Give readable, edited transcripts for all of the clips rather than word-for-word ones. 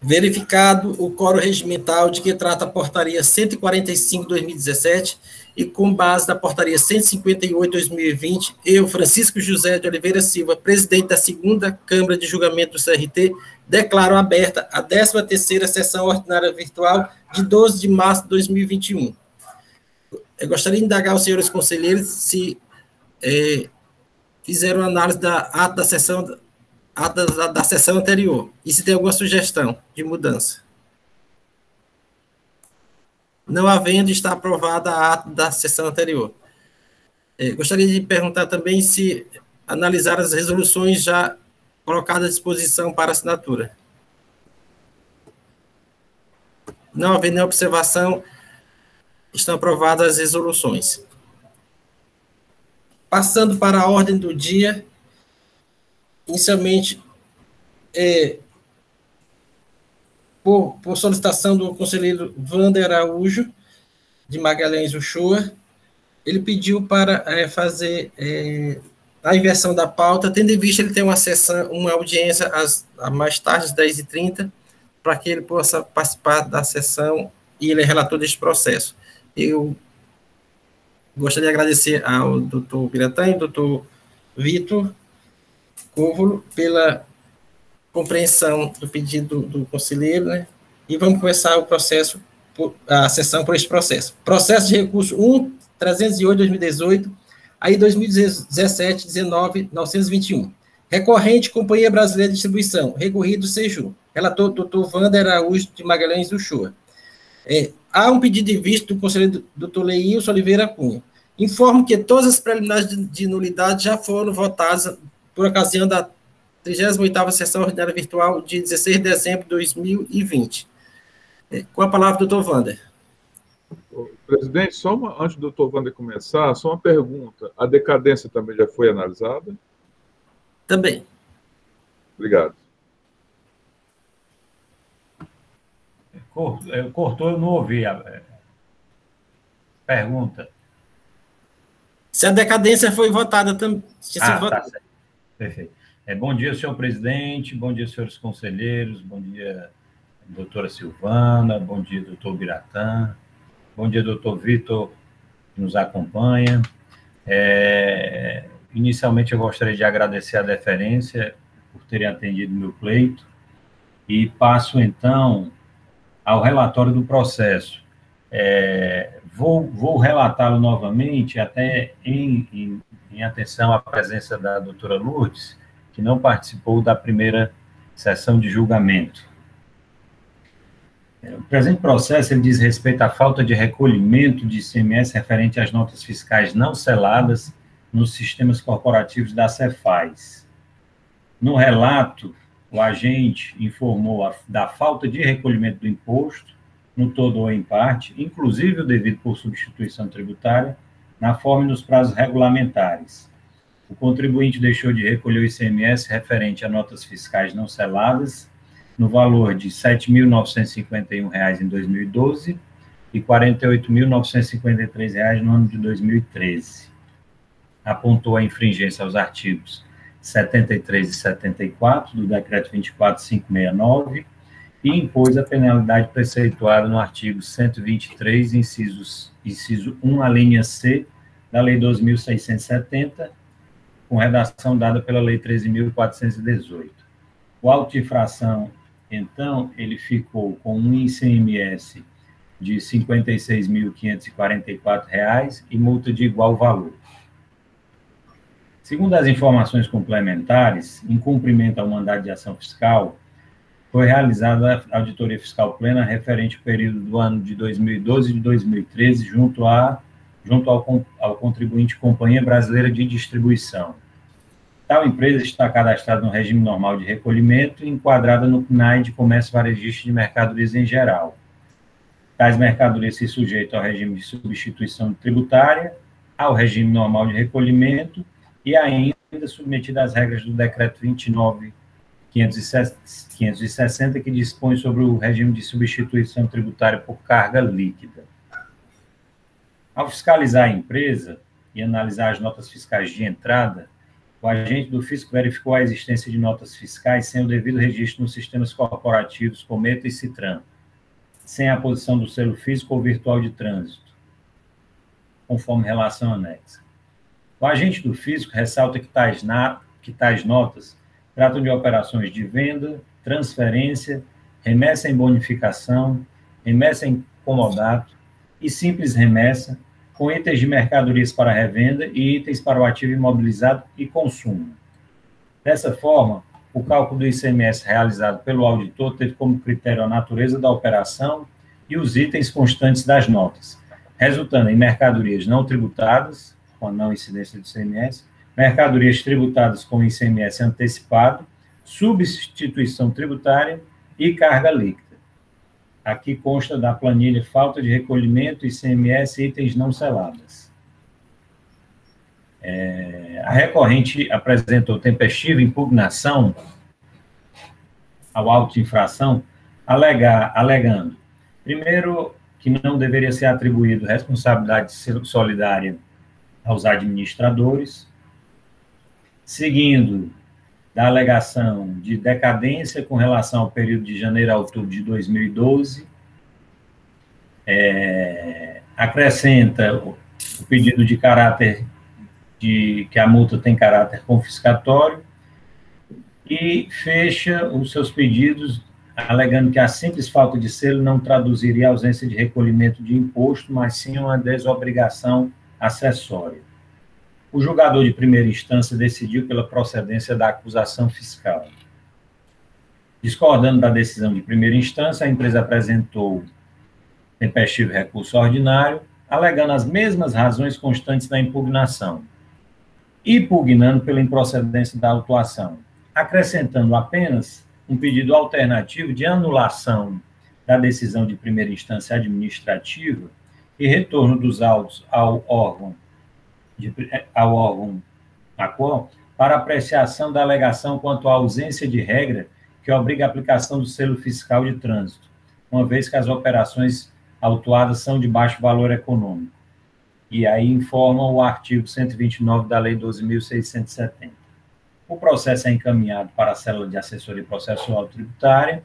Verificado o quórum regimental de que trata a portaria 145/2017 e com base na portaria 158/2020, eu, Francisco José de Oliveira Silva, presidente da segunda Câmara de Julgamento do CRT, declaro aberta a 13ª sessão ordinária virtual de 12 de março de 2021. Eu gostaria de indagar aos senhores conselheiros se fizeram análise da ata da sessão anterior e se tem alguma sugestão de mudança. Não havendo, está aprovada a ata da sessão anterior. Gostaria de perguntar também se analisaram as resoluções já colocadas à disposição para assinatura. Não havendo nenhuma observação, estão aprovadas as resoluções. Passando para a ordem do dia, inicialmente, por solicitação do conselheiro Wander Araújo, de Magalhães Uchoa, ele pediu para fazer a inversão da pauta, tendo em vista ele ter uma audiência a mais tarde, às 10h30, para que ele possa participar da sessão, e ele é relator deste processo. Eu gostaria de agradecer ao doutor Biratã e doutor Vitor Cúvulo pela compreensão do pedido do conselheiro, né? E vamos começar o processo, a sessão por este processo. Processo de recurso 1.308/2018, aí 2017-19-921. Recorrente, Companhia Brasileira de Distribuição, recorrido Seju. Relator, doutor Wander Araújo de Magalhães Uchoa. Há um pedido de vista do conselheiro doutor Leilson Oliveira Cunha. Informo que todas as preliminares de nulidade já foram votadas por ocasião da 38ª sessão ordinária virtual de 16 de dezembro de 2020. Com a palavra, doutor Wander. Presidente, antes do doutor Wander começar, só uma pergunta. A decadência também já foi analisada? Também. Obrigado. Cortou, eu não ouvi a pergunta. Se a decadência foi votada também. Tá certo. Perfeito. Bom dia, senhor presidente, bom dia, senhores conselheiros, bom dia, doutora Silvana, bom dia, doutor Biratã, bom dia, doutor Vitor, que nos acompanha. Inicialmente, eu gostaria de agradecer a deferência por terem atendido meu pleito e passo, então, ao relatório do processo. Vou relatá-lo novamente, até em atenção à presença da doutora Lourdes, que não participou da primeira sessão de julgamento. O presente processo ele diz respeito à falta de recolhimento de ICMS referente às notas fiscais não seladas nos sistemas corporativos da Cefaz. No relato, o agente informou da falta de recolhimento do imposto, no todo ou em parte, inclusive o devido por substituição tributária, na forma e nos prazos regulamentares. O contribuinte deixou de recolher o ICMS referente a notas fiscais não seladas, no valor de R$ 7.951 em 2012 e R$ 48.953 no ano de 2013. Apontou a infringência aos artigos 73 e 74 do Decreto 24.569 e impôs a penalidade preceituada no artigo 123, inciso 1, a linha C, da Lei 2.670, com redação dada pela Lei 13.418. O auto de infração, então, ele ficou com um ICMS de R$ 56.544 e multa de igual valor. Segundo as informações complementares, em cumprimento ao mandado de ação fiscal, foi realizada a auditoria fiscal plena referente ao período do ano de 2012 e de 2013, junto ao contribuinte Companhia Brasileira de Distribuição. Tal empresa está cadastrada no regime normal de recolhimento e enquadrada no CNAE de Comércio Varejista de Mercadorias em geral. Tais mercadorias se sujeitam ao regime de substituição tributária, ao regime normal de recolhimento e ainda submetidas às regras do Decreto 29.560, que dispõe sobre o regime de substituição tributária por carga líquida. Ao fiscalizar a empresa e analisar as notas fiscais de entrada, O agente do fisco verificou a existência de notas fiscais sem o devido registro nos sistemas corporativos Cometa e Citran, sem a posição do selo físico ou virtual de trânsito, conforme relação anexa. O agente do fisco ressalta que tais notas tratam de operações de venda, transferência, remessa em bonificação, remessa em comodato e simples remessa, com itens de mercadorias para revenda e itens para o ativo imobilizado e consumo. Dessa forma, o cálculo do ICMS realizado pelo auditor teve como critério a natureza da operação e os itens constantes das notas, resultando em mercadorias não tributadas, com a não incidência do ICMS, mercadorias tributadas com ICMS antecipado, substituição tributária e carga líquida. Aqui consta da planilha falta de recolhimento, ICMS e itens não seladas. A recorrente apresentou tempestiva impugnação ao auto de infração, alegando, primeiro, que não deveria ser atribuído responsabilidade solidária aos administradores, seguindo, da alegação de decadência com relação ao período de janeiro a outubro de 2012, acrescenta o pedido de caráter, que a multa tem caráter confiscatório, e fecha os seus pedidos alegando que a simples falta de selo não traduziria a ausência de recolhimento de imposto, mas sim uma desobrigação acessória. O julgador de primeira instância decidiu pela procedência da acusação fiscal. Discordando da decisão de primeira instância, a empresa apresentou tempestivo recurso ordinário, alegando as mesmas razões constantes da impugnação, e pugnando pela improcedência da autuação, acrescentando apenas um pedido alternativo de anulação da decisão de primeira instância administrativa e retorno dos autos ao órgão ACOL para apreciação da alegação quanto à ausência de regra que obriga a aplicação do selo fiscal de trânsito, uma vez que as operações autuadas são de baixo valor econômico. E aí informa o artigo 129 da Lei 12.670. O processo é encaminhado para a célula de assessoria processual tributária,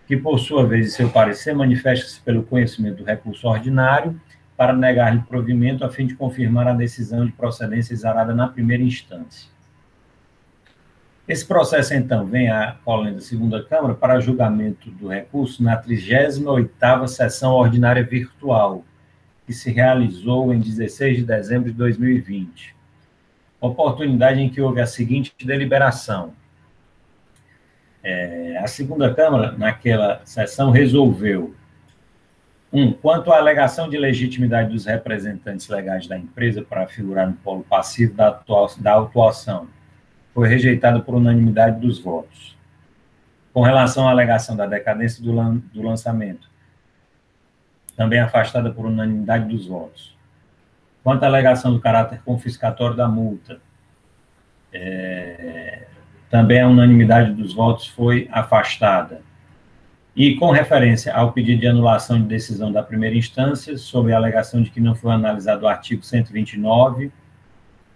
que, por sua vez, em seu parecer, manifesta-se pelo conhecimento do recurso ordinário para negar-lhe provimento a fim de confirmar a decisão de procedência exarada na primeira instância. Esse processo, então, vem à colônia da segunda Câmara para julgamento do recurso na 38ª sessão ordinária virtual, que se realizou em 16 de dezembro de 2020. Oportunidade em que houve a seguinte deliberação. A segunda Câmara, naquela sessão, resolveu: 1. Quanto à alegação de legitimidade dos representantes legais da empresa para figurar no polo passivo da autuação, foi rejeitada por unanimidade dos votos. Com relação à alegação da decadência do lançamento, também afastada por unanimidade dos votos. Quanto à alegação do caráter confiscatório da multa, também a unanimidade dos votos foi afastada. E com referência ao pedido de anulação de decisão da primeira instância, sob a alegação de que não foi analisado o artigo 129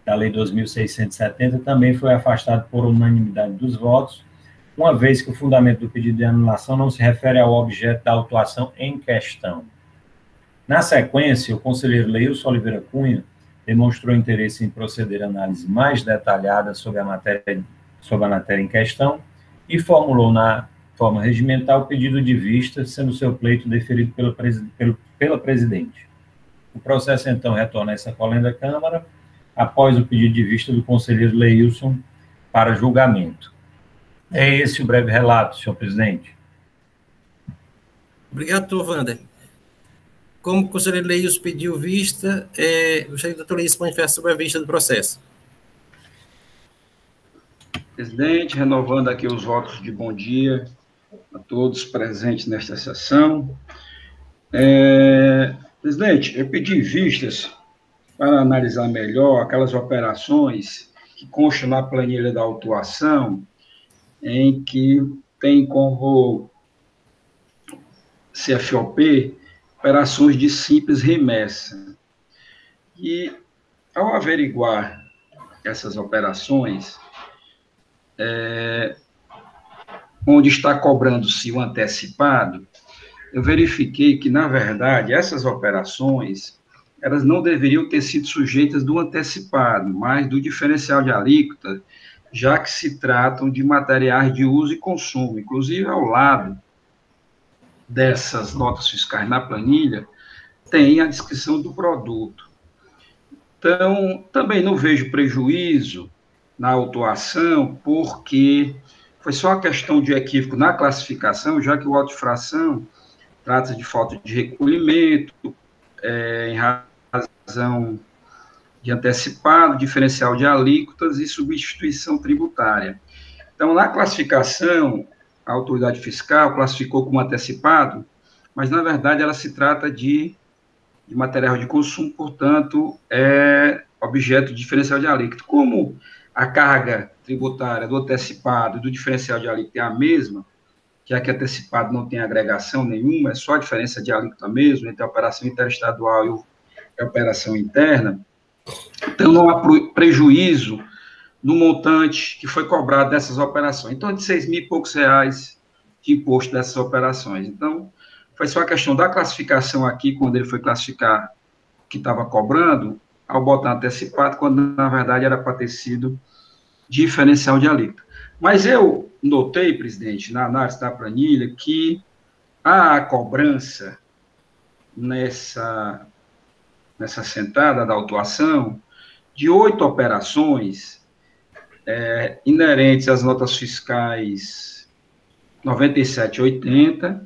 da Lei 2.670, também foi afastado por unanimidade dos votos, uma vez que o fundamento do pedido de anulação não se refere ao objeto da autuação em questão. Na sequência, o conselheiro Leilson Oliveira Cunha demonstrou interesse em proceder à análise mais detalhada sobre a matéria em questão e formulou na forma regimental o pedido de vista, sendo seu pleito deferido pela presidente. O processo, então, retorna a essa colônia da Câmara, após o pedido de vista do conselheiro Leilson para julgamento. É esse o breve relato, senhor presidente. Obrigado, doutor Wander. Como o conselheiro Leilson pediu vista, gostaria que o doutor Leilson manifestasse sobre a vista do processo. Presidente, renovando aqui os votos de bom dia a todos presentes nesta sessão. Presidente, eu pedi vistas para analisar melhor aquelas operações que constam na planilha da autuação, em que tem como CFOP operações de simples remessa. E, ao averiguar essas operações, onde está cobrando-se o antecipado, eu verifiquei que, na verdade, essas operações, elas não deveriam ter sido sujeitas do antecipado, mas do diferencial de alíquota, já que se tratam de materiais de uso e consumo. Inclusive, ao lado dessas notas fiscais na planilha, tem a descrição do produto. Então, também não vejo prejuízo na autuação, porque foi só uma questão de equívoco na classificação, já que o auto de fração trata de falta de recolhimento, em razão de antecipado, diferencial de alíquotas e substituição tributária. Então, na classificação, a autoridade fiscal classificou como antecipado, mas, na verdade, ela se trata de material de consumo, portanto, é objeto de diferencial de alíquota. Como a carga tributária do antecipado e do diferencial de alíquota é a mesma, já que antecipado não tem agregação nenhuma, é só a diferença de alíquota mesmo, entre a operação interestadual e a operação interna, então não há prejuízo no montante que foi cobrado dessas operações. Então, de 6 mil e poucos reais de imposto dessas operações. Então, foi só a questão da classificação aqui, quando ele foi classificar que estava cobrando, ao botar antecipado, quando, na verdade, era para ter sido diferencial de alíquota. Mas eu notei, presidente, na análise da planilha, que a cobrança nessa sentada da autuação de 8 operações inerentes às notas fiscais 9780,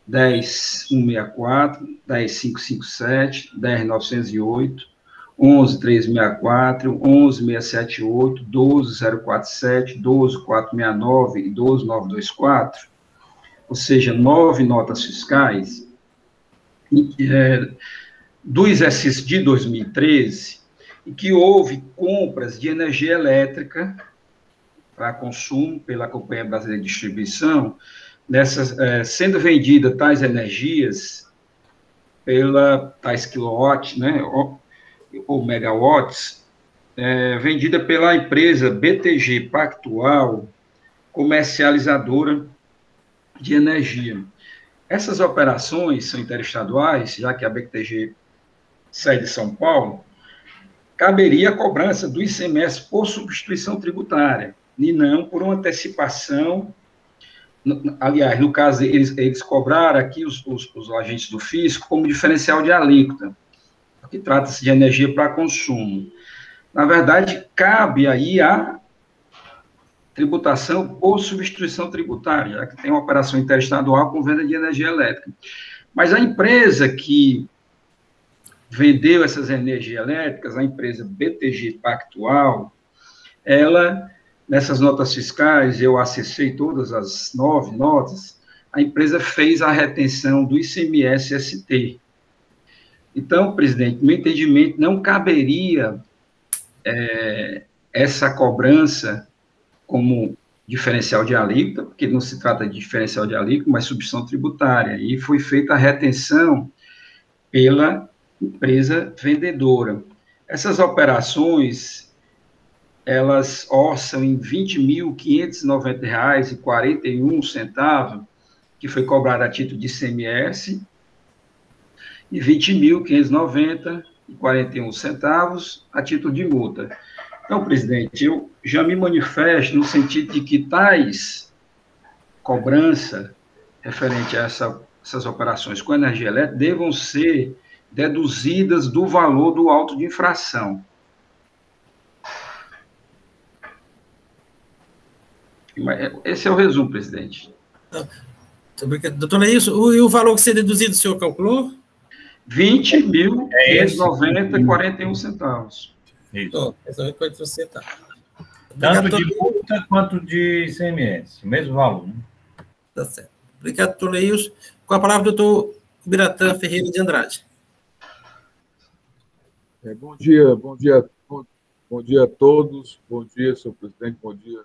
10164, 10557, 10908, 11364, 11678, 12047, 12469 e 12924, ou seja, 9 notas fiscais, do exercício de 2013, em que houve compras de energia elétrica para consumo pela Companhia Brasileira de Distribuição, sendo vendida tais energias pela tais quilowatts, né, ou megawatts, vendida pela empresa BTG Pactual, comercializadora de energia. Essas operações são interestaduais, já que a BTG sede de São Paulo, caberia a cobrança do ICMS por substituição tributária, e não por uma antecipação. Aliás, no caso, eles cobraram aqui, os agentes do fisco, como diferencial de alíquota, porque trata-se de energia para consumo. Na verdade, cabe aí a tributação por substituição tributária, já que tem uma operação interestadual com venda de energia elétrica. Mas a empresa que vendeu essas energias elétricas, a empresa BTG Pactual, ela, nessas notas fiscais, eu acessei todas as 9 notas, a empresa fez a retenção do ICMS-ST. Então, presidente, no meu entendimento, não caberia essa cobrança como diferencial de alíquota, porque não se trata de diferencial de alíquota, mas substituição tributária, e foi feita a retenção pela empresa vendedora. Essas operações, elas orçam em R$ 20.590,41, que foi cobrado a título de ICMS, e R$ 20.590,41 a título de multa. Então, presidente, eu já me manifesto no sentido de que tais cobrança referente a essas operações com energia elétrica devam ser deduzidas do valor do auto de infração. Esse é o resumo, presidente. Doutor Leilson, e o valor que ser deduzido, o senhor calculou? R$ 20.590,41. Isso. Tanto de multa quanto de ICMS, o mesmo valor, né? Tá certo. Obrigado, doutor Leilson. Com a palavra, doutor Biratã Ferreira de Andrade. Bom dia a todos, bom dia, senhor presidente, bom dia,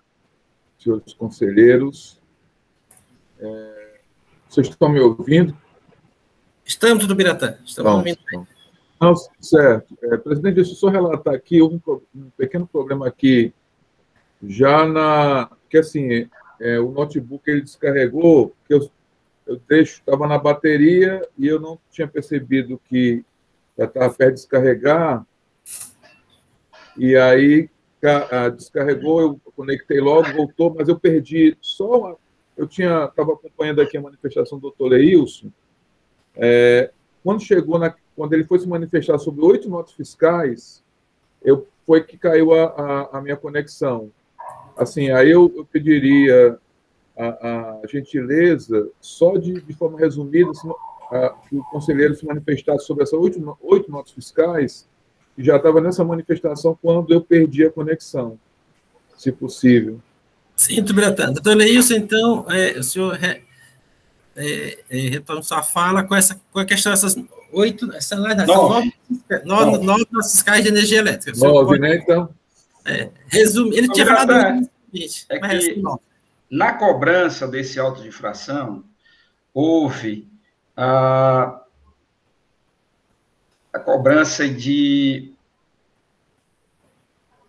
senhores conselheiros. Vocês estão me ouvindo? Estamos, doutor Biratã, estamos ouvindo. Não, certo. Presidente, deixa eu só relatar aqui, houve um pequeno problema aqui, já que assim, o notebook ele descarregou, que eu estava na bateria e eu não tinha percebido que já estava perto de descarregar, e aí descarregou, eu conectei logo, voltou, mas eu perdi eu estava acompanhando aqui a manifestação do doutor Leilson, quando ele foi se manifestar sobre 8 notas fiscais, foi que caiu a minha conexão. Assim, aí eu pediria a gentileza, só de forma resumida, que o conselheiro se manifestasse sobre essas 8 notas fiscais, que já estava nessa manifestação quando eu perdi a conexão, se possível. Sim, Tubiratã. Doutor Leilson, então, o senhor retorna sua fala com a questão dessas 8, nove fiscais de energia elétrica. 9, né, então? Resumir, ele tinha falado que na cobrança desse auto de infração, houve a cobrança de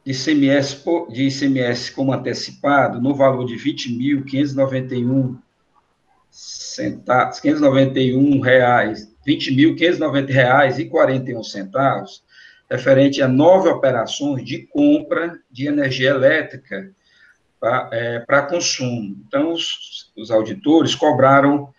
ICMS como antecipado no valor de R$ 20.591 reais, R$ 20.590,41, referente a 9 operações de compra de energia elétrica para consumo. Então, os auditores cobraram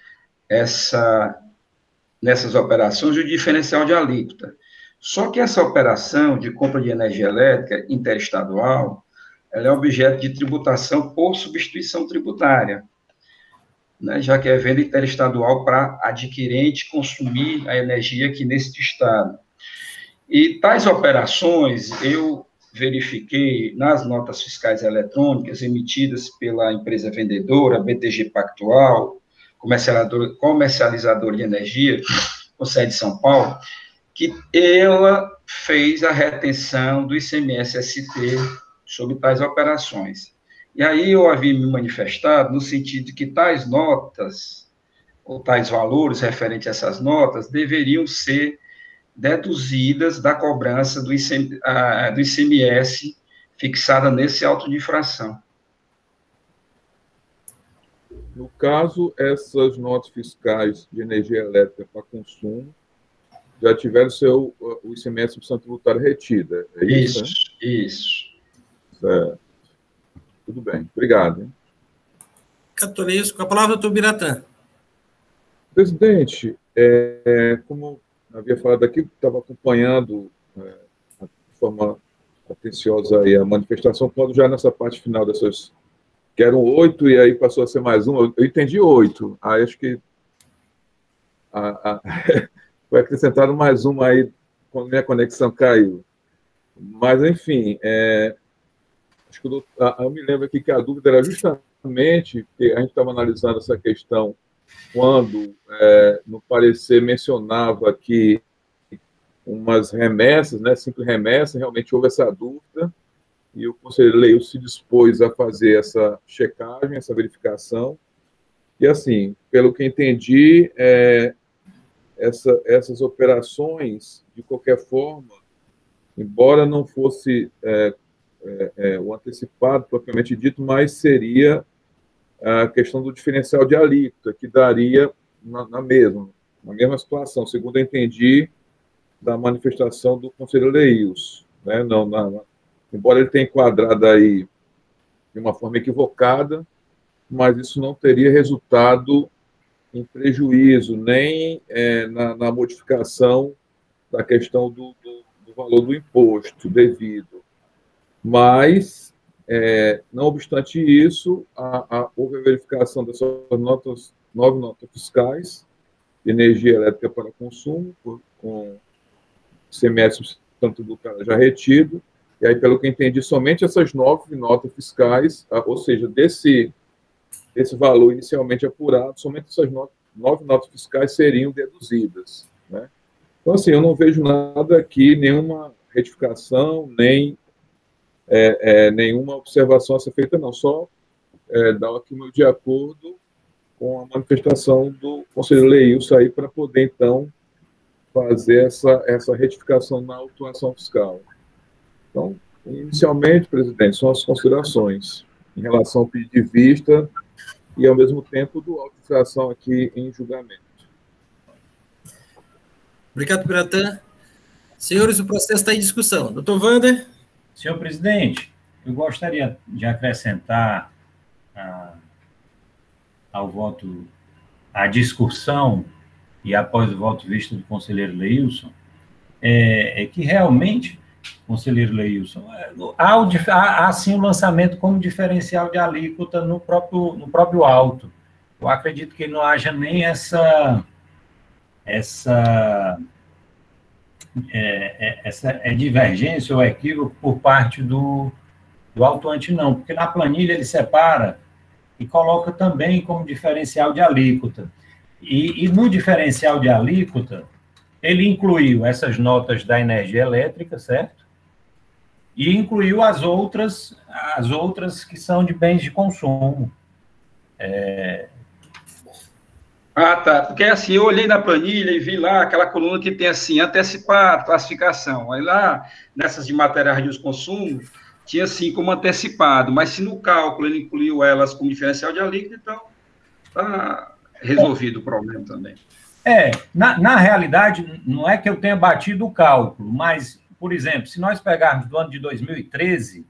nessas operações o diferencial de alíquota. Só que essa operação de compra de energia elétrica interestadual, ela é objeto de tributação por substituição tributária, né, já que é venda interestadual para adquirente consumir a energia aqui neste estado. E tais operações, eu verifiquei nas notas fiscais eletrônicas emitidas pela empresa vendedora, BTG Pactual, comercializadora de energia, com sede em São Paulo, que ela fez a retenção do ICMS-ST sobre tais operações. E aí eu havia me manifestado no sentido de que tais notas, ou tais valores referentes a essas notas, deveriam ser deduzidas da cobrança do ICMS fixada nesse auto de infração. No caso, essas notas fiscais de energia elétrica para consumo já tiveram o ICMS substituição tributária retida, é isso? Isso. Certo. Tudo bem, obrigado. Hein? Catorês, com a palavra, doutor Biratã. Presidente, como havia falado aqui, estava acompanhando de forma atenciosa aí a manifestação, quando já nessa parte final dessas, que eram 8 e aí passou a ser mais uma, eu entendi 8, aí acho que foi acrescentado mais uma aí, quando minha conexão caiu. Mas, enfim, acho que eu me lembro aqui que a dúvida era justamente que a gente estava analisando essa questão quando, no parecer, mencionava que umas remessas, né, simples remessas, realmente houve essa dúvida, e o conselheiro Leilson se dispôs a fazer essa checagem, essa verificação, e, assim, pelo que entendi, essas operações, de qualquer forma, embora não fosse o antecipado, propriamente dito, mas seria a questão do diferencial de alíquota, que daria na mesma situação, segundo eu entendi da manifestação do conselheiro Leilson. Né? Embora ele tenha enquadrado aí de uma forma equivocada, mas isso não teria resultado em prejuízo, nem na modificação da questão do valor do imposto devido. Mas, não obstante isso, houve a verificação dessas 9 notas fiscais de energia elétrica para consumo, com ICMS tributário já retido, e aí, pelo que entendi, somente essas 9 notas fiscais, ou seja, desse valor inicialmente apurado, somente essas 9 notas fiscais seriam deduzidas. Né? Então, assim, eu não vejo nada aqui, nenhuma retificação, nem nenhuma observação a ser feita, não. Só dar aqui o meu de acordo com a manifestação do conselheiro Leilson aí para poder, então, fazer essa retificação na autuação fiscal. Então, inicialmente, presidente, são as considerações em relação ao pedido de vista e, ao mesmo tempo, do auto de infração aqui em julgamento. Obrigado, Piratã. Senhores, o processo está em discussão. Doutor Wander? Senhor presidente, eu gostaria de acrescentar ao voto, à discussão, e após o voto visto do conselheiro Leilson, que realmente, conselheiro Leilson, há sim o lançamento como diferencial de alíquota no próprio auto. Eu acredito que não haja nem essa divergência ou equívoco por parte do autuante, não, porque na planilha ele separa e coloca também como diferencial de alíquota. E no diferencial de alíquota, ele incluiu essas notas da energia elétrica, certo? E incluiu as outras que são de bens de consumo. Ah, tá. Porque assim, eu olhei na planilha e vi lá aquela coluna que tem assim, antecipado, classificação. Aí lá, nessas de materiais de uso e consumo, tinha assim como antecipado. Mas se no cálculo ele incluiu elas como diferencial de alíquota, então está resolvido o problema também. Na realidade, não é que eu tenha batido o cálculo, mas, por exemplo, se nós pegarmos do ano de 2013,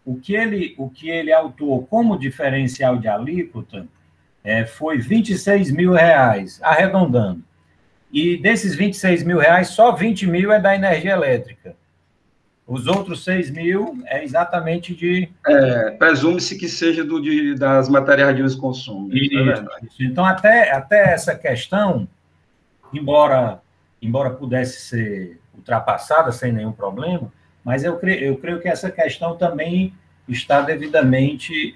o que ele autuou como diferencial de alíquota foi R$26 mil, arredondando. E desses R$26 mil, só 20 mil é da energia elétrica. Os outros 6 mil é exatamente de... Presume-se que seja das materiais de uso e consumo. Isso é verdade. Então, até essa questão, embora pudesse ser ultrapassada sem nenhum problema, mas eu creio que essa questão também está devidamente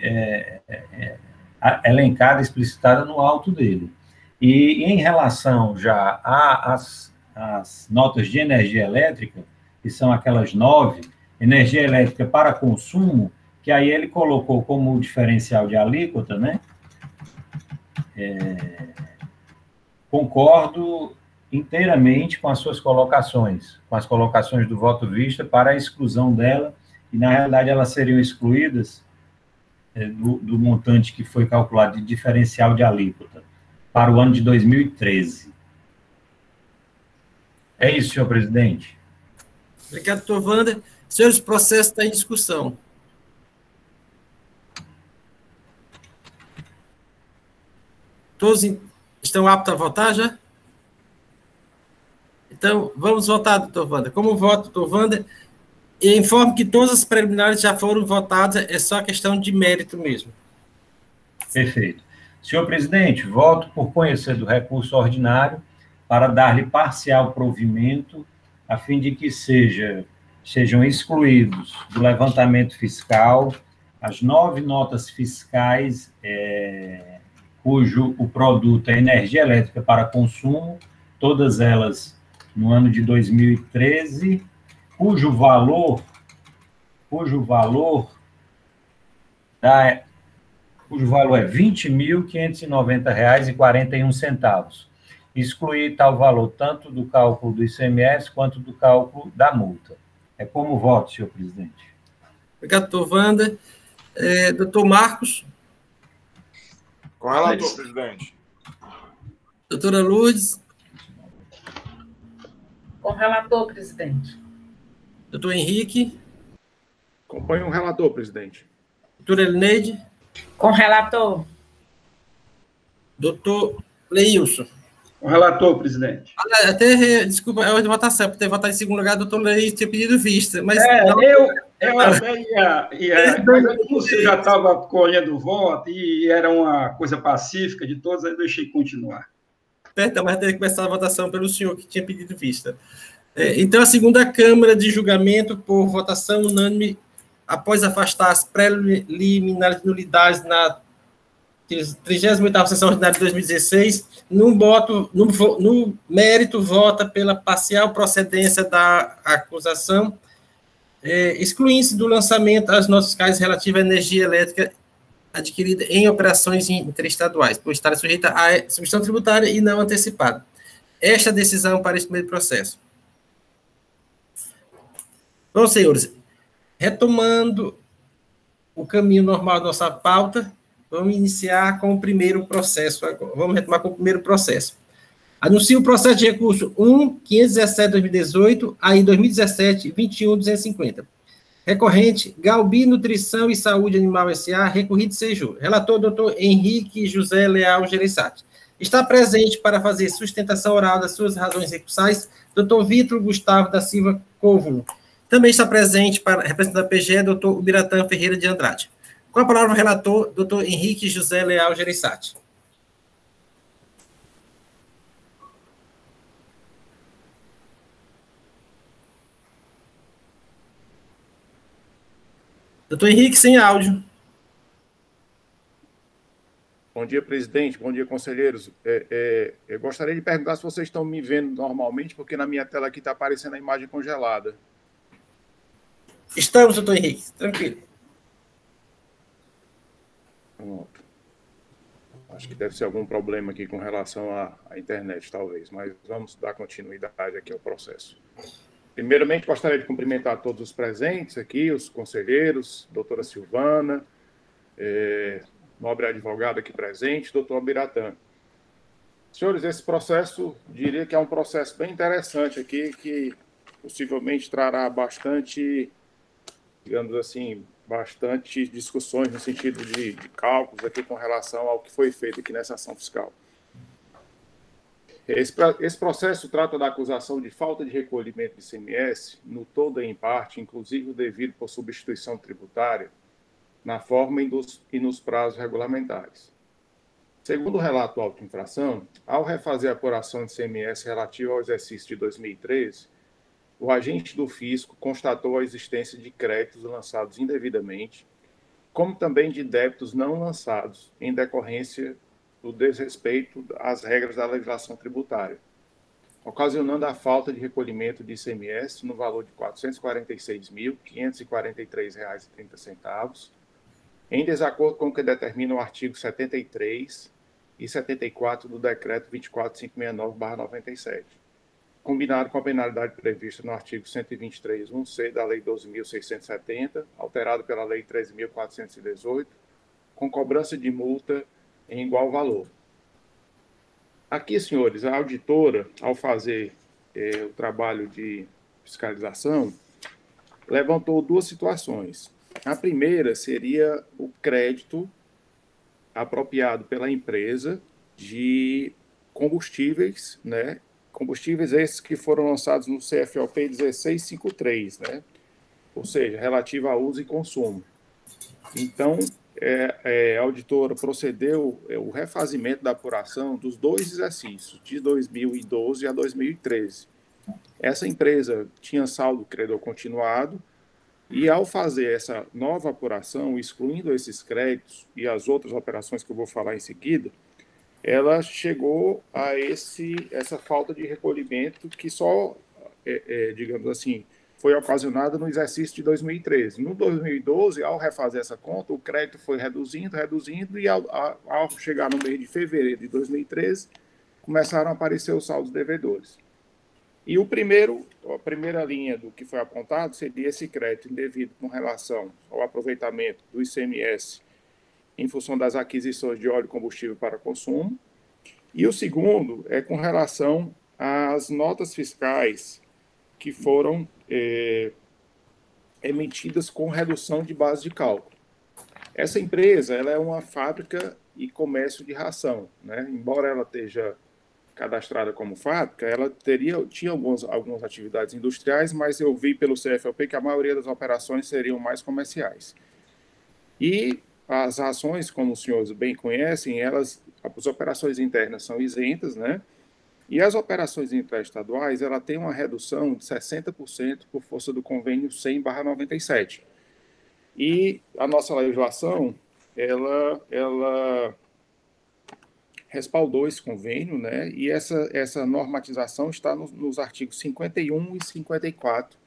elencada, explicitada no auto dele. E em relação já às notas de energia elétrica, que são aquelas 9, energia elétrica para consumo, que aí ele colocou como diferencial de alíquota, né? Concordo inteiramente com as suas colocações, com as colocações do voto vista para a exclusão dela, e na realidade elas seriam excluídas do montante que foi calculado de diferencial de alíquota para o ano de 2013. É isso, senhor presidente. Obrigado, doutor Wander. Senhores, o processo está em discussão. Todos estão aptos a votar já? Então, vamos votar, doutor Wander. Como voto, doutor Wander, eu informo que todas as preliminares já foram votadas, é só questão de mérito mesmo. Perfeito. Senhor presidente, voto por conhecer do recurso ordinário para dar-lhe parcial provimento, a fim de que sejam excluídos do levantamento fiscal as 9 notas fiscais cujo o produto é energia elétrica para consumo, todas elas no ano de 2013, cujo valor é R$ 20.590,41. Excluir tal valor tanto do cálculo do ICMS quanto do cálculo da multa. É como voto, senhor presidente. Obrigado, doutor Wander. Doutor Marcos. Com relator, presidente. Doutora Lourdes. Com relator, presidente. Doutor Henrique. Acompanho o relator, presidente. Doutora Elineide. Com relator. Doutor Leilson. Com relator, presidente. Desculpa, é hora de votação, por ter votado em segundo lugar, doutor Leilson tinha pedido vista. Mas eu até ia mas como você já estava colhendo o voto e era uma coisa pacífica de todos, aí eu deixei continuar. Perdão, mas teria que começar a votação pelo senhor que tinha pedido vista. Então, a segunda Câmara de julgamento, por votação unânime, após afastar as preliminares nulidades na 38ª sessão ordinária de 2016, no mérito, vota pela parcial procedência da acusação, excluindo-se do lançamento as notas fiscais relativas à energia elétrica adquirida em operações interestaduais, por estar sujeita à substituição tributária e não antecipada. esta decisão para esse primeiro processo. Bom, senhores, retomando o caminho normal da nossa pauta, vamos iniciar com o primeiro processo agora. Vamos retomar com o primeiro processo. Anuncio o processo de recurso 1.517/2018, aí 2017, 21.250. Recorrente, Galbi Nutrição e Saúde Animal S.A., recorrido Seju. Relator, doutor Henrique José Leal Gereissati. Está presente para fazer sustentação oral das suas razões recursais, doutor Vitor Gustavo da Silva Covo. Também está presente para representar a PGE, doutor Ubiratã Ferreira de Andrade. Com a palavra o relator, doutor Henrique José Leal Gereissati. Doutor Henrique, sem áudio. Bom dia, presidente. Bom dia, conselheiros. Eu gostaria de perguntar se vocês estão me vendo normalmente, porque na minha tela aqui está aparecendo a imagem congelada. Estamos, doutor Henrique. Tranquilo. Pronto. Acho que deve ser algum problema aqui com relação à internet, talvez, mas vamos dar continuidade aqui ao processo. Primeiramente, gostaria de cumprimentar todos os presentes aqui, os conselheiros, doutora Silvana, nobre advogado aqui presente, doutor Abiratã. Senhores, esse processo, diria que é um processo bem interessante aqui, que possivelmente trará bastante, digamos assim, bastante discussões no sentido de cálculos aqui com relação ao que foi feito aqui nessa ação fiscal. Esse processo trata da acusação de falta de recolhimento de ICMS, no todo e em parte, inclusive o devido por substituição tributária, na forma e nos prazos regulamentares. Segundo o relato auto-infração, ao refazer a apuração de ICMS relativa ao exercício de 2013, o agente do fisco constatou a existência de créditos lançados indevidamente, como também de débitos não lançados, em decorrência do desrespeito às regras da legislação tributária, ocasionando a falta de recolhimento de ICMS no valor de R$ 446.543,30, em desacordo com o que determina o artigo 73 e 74 do Decreto 24569/97, combinado com a penalidade prevista no artigo 123.1c da Lei 12.670, alterado pela Lei 13.418, com cobrança de multa em igual valor. Aqui, senhores, a auditora, ao fazer o trabalho de fiscalização, levantou duas situações. A primeira seria o crédito apropriado pela empresa de combustíveis, né? Combustíveis esses que foram lançados no CFOP 1653, né? Ou seja, relativo a uso e consumo. Então, a auditora procedeu o refazimento da apuração dos dois exercícios, de 2012 a 2013. Essa empresa tinha saldo credor continuado e, ao fazer essa nova apuração, excluindo esses créditos e as outras operações que eu vou falar em seguida, ela chegou a essa falta de recolhimento que só, digamos assim, foi ocasionada no exercício de 2013. No 2012, ao refazer essa conta, o crédito foi reduzindo, e ao chegar no mês de fevereiro de 2013, começaram a aparecer os saldos devedores. E a primeira linha do que foi apontado seria esse crédito indevido com relação ao aproveitamento do ICMS em função das aquisições de óleo e combustível para consumo. E o segundo é com relação às notas fiscais que foram emitidas com redução de base de cálculo. Essa empresa ela é uma fábrica e comércio de ração, né? Embora ela esteja cadastrada como fábrica, ela tinha algumas atividades industriais, mas eu vi pelo CFOP que a maioria das operações seriam mais comerciais. E as rações, como os senhores bem conhecem, as operações internas são isentas, né? E as operações intraestaduais, ela tem uma redução de 60% por força do convênio 100/97. E a nossa legislação, ela respaldou esse convênio, né? E essa normatização está nos artigos 51 e 54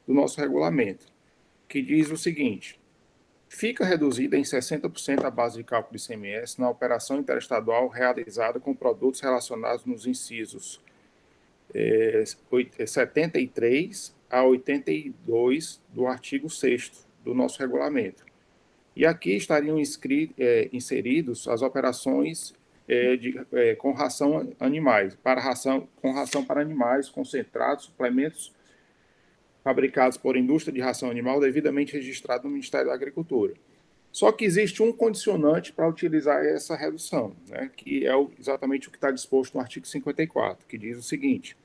do nosso regulamento, que diz o seguinte: fica reduzida em 60% a base de cálculo de ICMS na operação interestadual realizada com produtos relacionados nos incisos 73 a 82 do artigo 6º do nosso regulamento. E aqui estariam inseridos as operações com ração animais, com ração para animais, concentrados, suplementos fabricados por indústria de ração animal devidamente registrado no Ministério da Agricultura. Só que existe um condicionante para utilizar essa redução, né, que é exatamente o que está disposto no artigo 54, que diz o seguinte: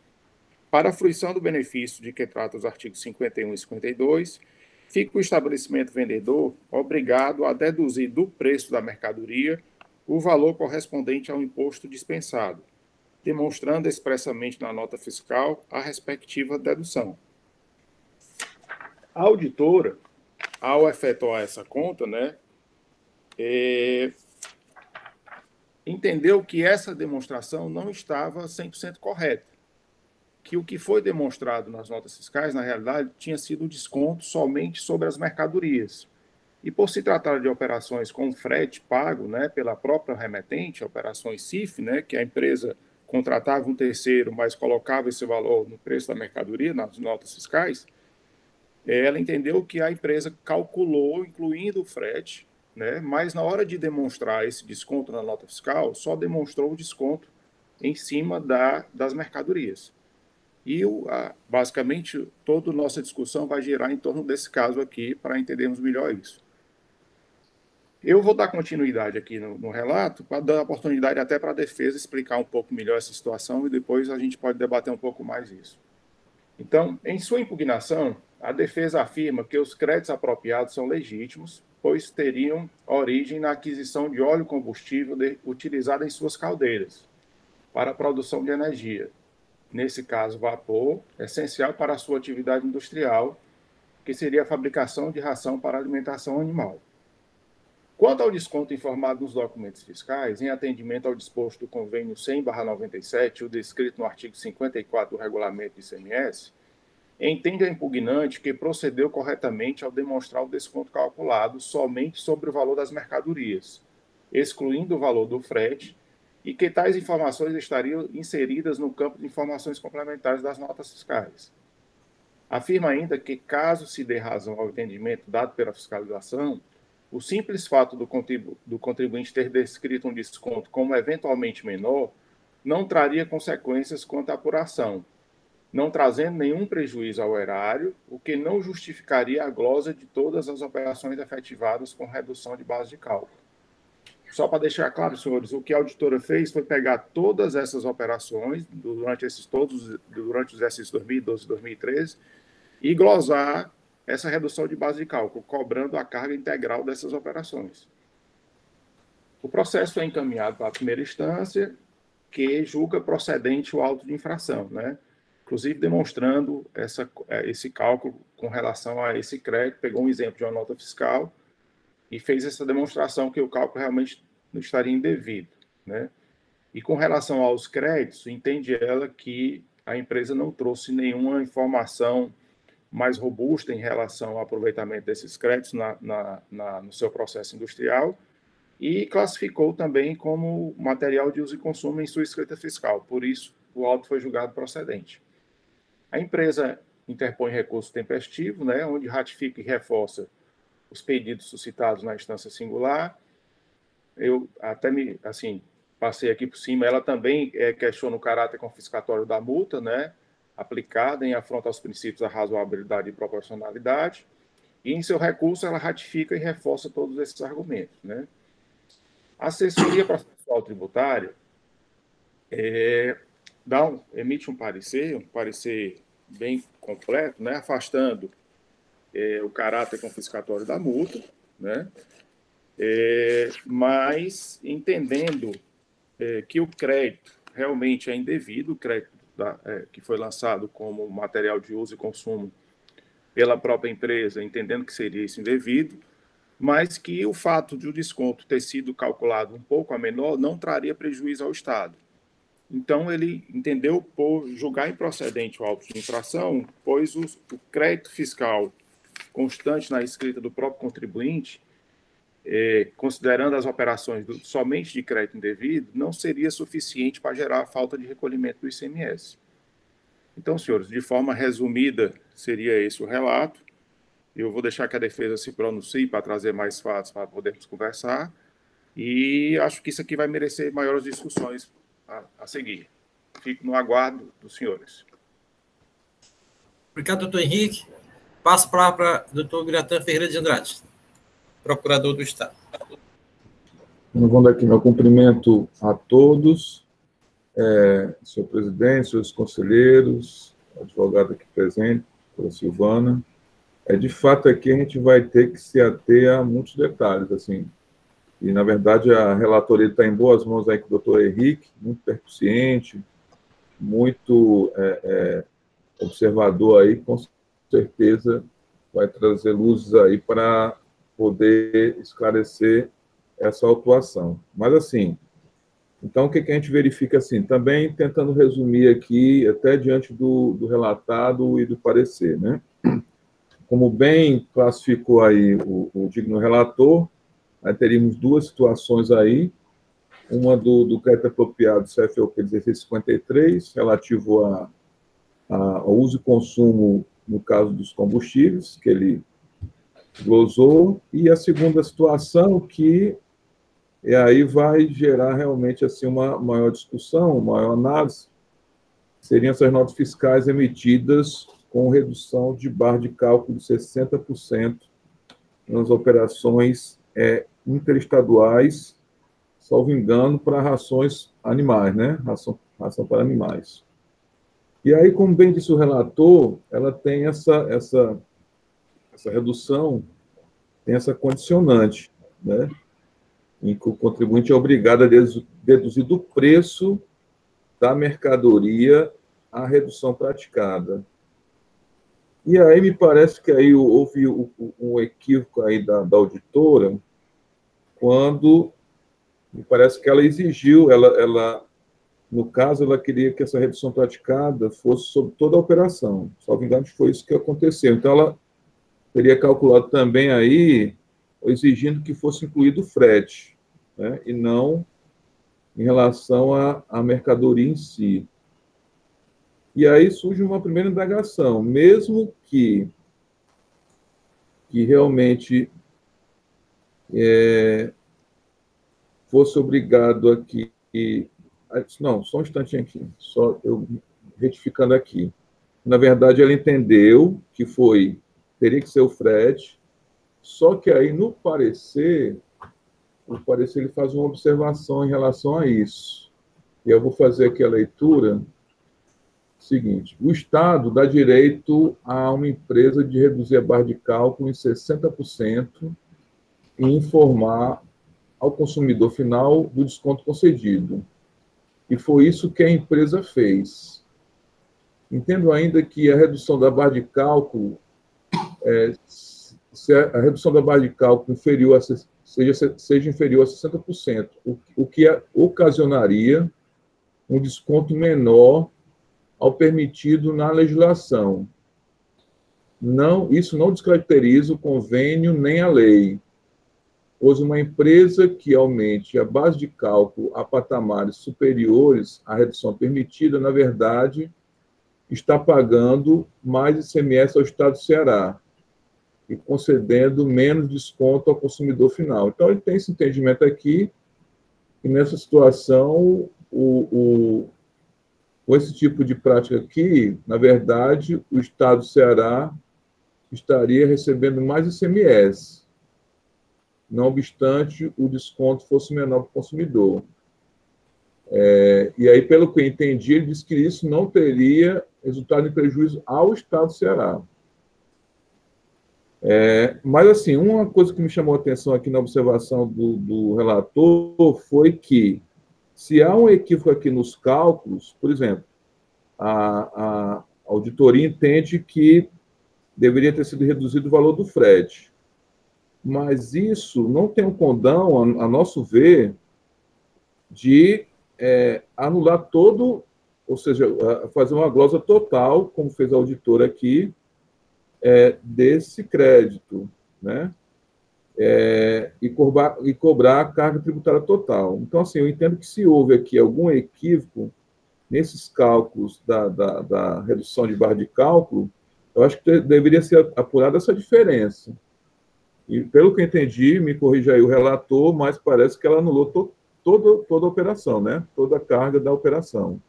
para a fruição do benefício de que trata os artigos 51 e 52, fica o estabelecimento vendedor obrigado a deduzir do preço da mercadoria o valor correspondente ao imposto dispensado, demonstrando expressamente na nota fiscal a respectiva dedução. A auditora, ao efetuar essa conta, né, entendeu que essa demonstração não estava 100% correta, que o que foi demonstrado nas notas fiscais, na realidade, tinha sido um desconto somente sobre as mercadorias. E por se tratar de operações com frete pago, né, pela própria remetente, operações CIF, né, que a empresa contratava um terceiro, mas colocava esse valor no preço da mercadoria, nas notas fiscais, ela entendeu que a empresa calculou, incluindo o frete, né, mas na hora de demonstrar esse desconto na nota fiscal, só demonstrou o desconto em cima das mercadorias. E, basicamente, toda a nossa discussão vai girar em torno desse caso aqui, para entendermos melhor isso. Eu vou dar continuidade aqui no relato, para dar oportunidade até para a defesa explicar um pouco melhor essa situação, e depois a gente pode debater um pouco mais isso. Então, em sua impugnação, a defesa afirma que os créditos apropriados são legítimos, pois teriam origem na aquisição de óleo combustível utilizado em suas caldeiras, para a produção de energia. Nesse caso, vapor, essencial para a sua atividade industrial, que seria a fabricação de ração para alimentação animal. Quanto ao desconto informado nos documentos fiscais, em atendimento ao disposto do convênio 100/97, o descrito no artigo 54 do regulamento do ICMS, entende a impugnante que procedeu corretamente ao demonstrar o desconto calculado somente sobre o valor das mercadorias, excluindo o valor do frete, e que tais informações estariam inseridas no campo de informações complementares das notas fiscais. Afirma ainda que, caso se dê razão ao entendimento dado pela fiscalização, o simples fato do contribuinte ter descrito um desconto como eventualmente menor não traria consequências quanto à apuração, não trazendo nenhum prejuízo ao erário, o que não justificaria a glosa de todas as operações efetivadas com redução de base de cálculo. Só para deixar claro, senhores, o que a auditora fez foi pegar todas essas operações durante o exercício 2012 e 2013 e glosar essa redução de base de cálculo, cobrando a carga integral dessas operações. O processo foi encaminhado para a primeira instância, que julga procedente o auto de infração, né? Inclusive demonstrando esse cálculo com relação a esse crédito, pegou um exemplo de uma nota fiscal e fez essa demonstração que o cálculo realmente não estaria indevido, né? E com relação aos créditos, entende ela que a empresa não trouxe nenhuma informação mais robusta em relação ao aproveitamento desses créditos no seu processo industrial e classificou também como material de uso e consumo em sua escrita fiscal. Por isso, o auto foi julgado procedente. A empresa interpõe recurso tempestivo, né, onde ratifica e reforça os pedidos suscitados na instância singular. Eu até passei aqui por cima, ela também questiona o caráter confiscatório da multa, né, aplicada em afronta aos princípios da razoabilidade e proporcionalidade, e em seu recurso ela ratifica e reforça todos esses argumentos, né. A assessoria processual tributária emite um parecer bem completo, né, afastando o caráter confiscatório da multa, né, mas entendendo que o crédito realmente é indevido, o crédito que foi lançado como material de uso e consumo pela própria empresa, entendendo que seria isso indevido, mas que o fato de o desconto ter sido calculado um pouco a menor não traria prejuízo ao Estado. Então, ele entendeu por julgar improcedente o auto de infração, pois o crédito fiscal constante na escrita do próprio contribuinte, considerando as operações somente de crédito indevido, não seria suficiente para gerar a falta de recolhimento do ICMS. Então, senhores, de forma resumida, seria esse o relato. Eu vou deixar que a defesa se pronuncie para trazer mais fatos para podermos conversar. E acho que isso aqui vai merecer maiores discussões a seguir. Fico no aguardo dos senhores. Obrigado, doutor Henrique. Passo a palavra para o doutor Biratan Ferreira de Andrade, procurador do Estado. Eu vou dar aqui meu cumprimento a todos, senhor presidente, senhores conselheiros, advogado aqui presente, a Silvana. De fato, aqui a gente vai ter que se ater a muitos detalhes, assim. E, na verdade, a relatoria está em boas mãos aí com o doutor Henrique, muito percussiente, muito observador aí, com certeza vai trazer luzes aí para poder esclarecer essa autuação. Mas, assim, então, o que a gente verifica, assim, também tentando resumir aqui, até diante do relatado e do parecer, né? Como bem classificou aí o digno relator, aí teríamos duas situações aí, uma do crédito apropriado CFOP 1653, relativo ao uso e consumo, no caso dos combustíveis, que ele glosou, e a segunda situação que aí vai gerar realmente assim, uma maior discussão, uma maior análise, seriam essas notas fiscais emitidas com redução de barra de cálculo de 60% nas operações interestaduais, salvo engano, para rações animais, né? Ração para animais. E aí, como bem disse o relator, ela tem essa redução, tem essa condicionante, né? Em que o contribuinte é obrigado a deduzir do preço da mercadoria a redução praticada. E aí me parece que aí houve um equívoco aí da auditora, quando me parece que ela exigiu, no caso, ela queria que essa redução praticada fosse sobre toda a operação. Salvo engano, foi isso que aconteceu. Então, ela teria calculado também aí, exigindo que fosse incluído o frete, né, e não em relação à mercadoria em si. E aí surge uma primeira indagação, mesmo que realmente fosse obrigado aqui... Não, só um instantinho aqui, só eu retificando aqui. Na verdade, ela entendeu que teria que ser o frete, só que aí, no parecer, o parecer ele faz uma observação em relação a isso. E eu vou fazer aqui a leitura seguinte: o Estado dá direito a uma empresa de reduzir a barra de cálculo em 60% e informar ao consumidor final do desconto concedido. E foi isso que a empresa fez. Entendo ainda que a redução da barra de cálculo, se a redução da barra de cálculo seja inferior a 60%, o que ocasionaria um desconto menor ao permitido na legislação. Isso não descaracteriza o convênio nem a lei, pois uma empresa que aumente a base de cálculo a patamares superiores à redução permitida, na verdade, está pagando mais ICMS ao Estado do Ceará e concedendo menos desconto ao consumidor final. Então, ele tem esse entendimento aqui, que nessa situação, com esse tipo de prática aqui, na verdade, o Estado do Ceará estaria recebendo mais ICMS, não obstante o desconto fosse menor para o consumidor. E aí, pelo que eu entendi, ele disse que isso não teria resultado em prejuízo ao Estado do Ceará. Mas, assim, uma coisa que me chamou a atenção aqui na observação do relator foi que, se há um equívoco aqui nos cálculos, por exemplo, a auditoria entende que deveria ter sido reduzido o valor do frete, mas isso não tem um condão, a nosso ver, de anular todo, ou seja, fazer uma glosa total, como fez a auditora aqui, desse crédito, né? E cobrar a carga tributária total. Então, assim, eu entendo que se houve aqui algum equívoco, nesses cálculos da redução de barra de cálculo, eu acho que deveria ser apurada essa diferença. E, pelo que eu entendi, me corrija aí o relator, mas parece que ela anulou toda a operação, né? Toda a carga da operação.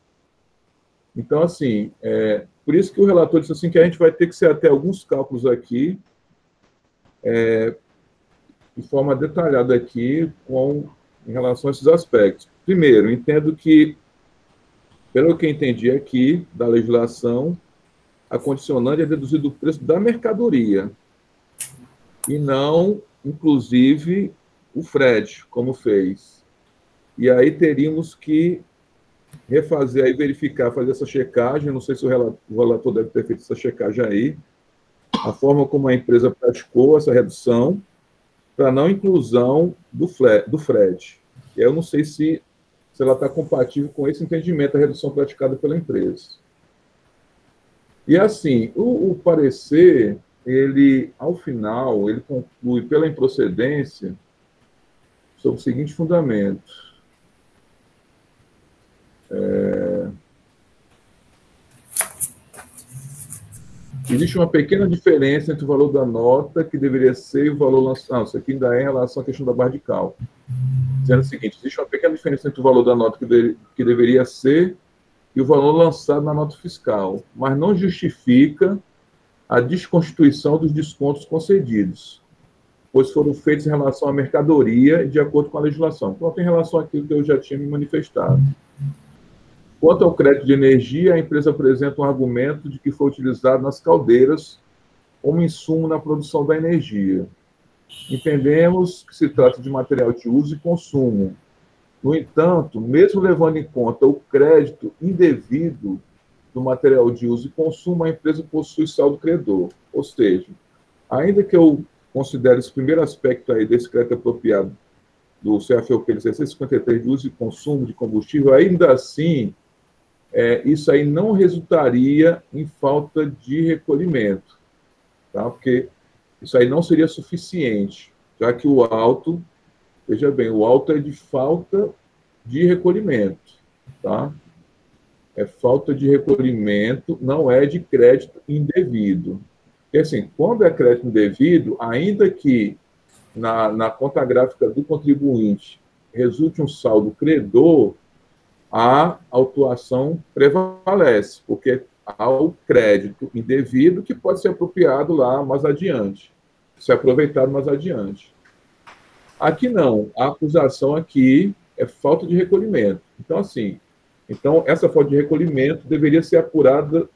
Então, assim, por isso que o relator disse assim, que a gente vai ter que ser até alguns cálculos aqui, de forma detalhada aqui, em relação a esses aspectos. Primeiro, entendo que, pelo que eu entendi aqui, da legislação, a condicionante é deduzir do preço da mercadoria, e não, inclusive, o frete, como fez. E aí teríamos que refazer aí, verificar, fazer essa checagem, não sei se o relator deve ter feito essa checagem aí, a forma como a empresa praticou essa redução, para não inclusão do frete. Eu não sei se ela está compatível com esse entendimento da redução praticada pela empresa. E assim, o parecer, ele, ao final, ele conclui pela improcedência sobre o seguinte fundamento. Existe uma pequena diferença entre o valor da nota que deveria ser e o valor lançado. Não, isso aqui ainda é em relação à questão da barra de cálculo. Dizendo o seguinte, existe uma pequena diferença entre o valor da nota que deveria ser e o valor lançado na nota fiscal, mas não justifica a desconstituição dos descontos concedidos, pois foram feitos em relação à mercadoria e de acordo com a legislação. Pronto, em relação àquilo que eu já tinha me manifestado. Quanto ao crédito de energia, a empresa apresenta um argumento de que foi utilizado nas caldeiras como insumo na produção da energia. Entendemos que se trata de material de uso e consumo. No entanto, mesmo levando em conta o crédito indevido do material de uso e consumo, a empresa possui saldo credor. Ou seja, ainda que eu considere esse primeiro aspecto aí desse crédito apropriado do CFOP 1653 de uso e consumo de combustível, ainda assim, isso aí não resultaria em falta de recolhimento, tá? Porque isso aí não seria suficiente, já que o auto, veja bem, o auto é de falta de recolhimento, tá? É falta de recolhimento, não é de crédito indevido. Porque, assim, quando é crédito indevido, ainda que na conta gráfica do contribuinte resulte um saldo credor, a autuação prevalece, porque há o crédito indevido que pode ser apropriado lá mais adiante, ser aproveitado mais adiante. Aqui não, a acusação aqui é falta de recolhimento. Então, assim, essa falta de recolhimento deveria ser apurada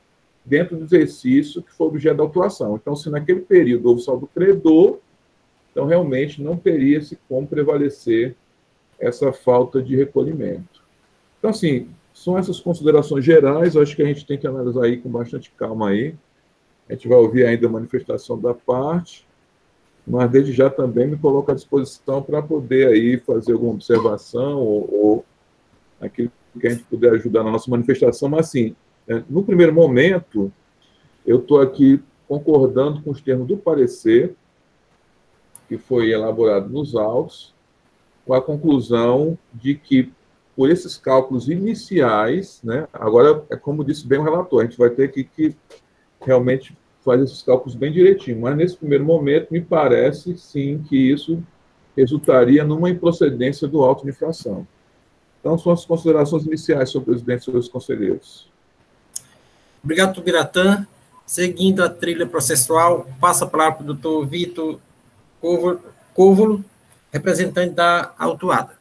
dentro do exercício que foi objeto da autuação. Então, se naquele período houve saldo credor, então realmente não teria-se como prevalecer essa falta de recolhimento. Então, assim, são essas considerações gerais, eu acho que a gente tem que analisar aí com bastante calma aí. A gente vai ouvir ainda a manifestação da parte, mas desde já também me coloco à disposição para poder aí fazer alguma observação ou aquilo que a gente puder ajudar na nossa manifestação. Mas, assim, no primeiro momento, eu estou aqui concordando com os termos do parecer, que foi elaborado nos autos, com a conclusão de que, por esses cálculos iniciais, né, agora, como disse bem o relator, a gente vai ter que realmente fazer esses cálculos bem direitinho, mas nesse primeiro momento, me parece, sim, que isso resultaria numa improcedência do auto de infração. Então, são as considerações iniciais, senhor presidente e senhores conselheiros. Obrigado, Tubiratã. Seguindo a trilha processual, passa a palavra para o doutor Vitor Covolo, representante da autuada.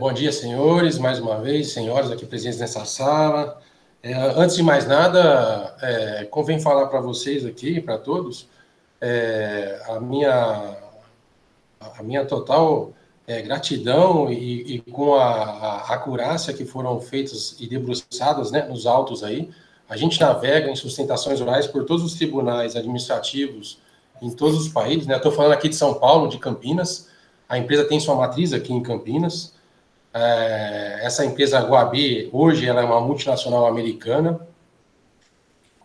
Bom dia, senhores, mais uma vez, senhoras aqui presentes nessa sala. Antes de mais nada, convém falar para vocês aqui, para todos, a minha total gratidão e com a acurácia que foram feitas e debruçadas, né, nos autos aí. A gente navega em sustentações orais por todos os tribunais administrativos em todos os países, né? Estou falando aqui de São Paulo, de Campinas. A empresa tem sua matriz aqui em Campinas. Essa empresa Guabi, hoje, ela é uma multinacional americana.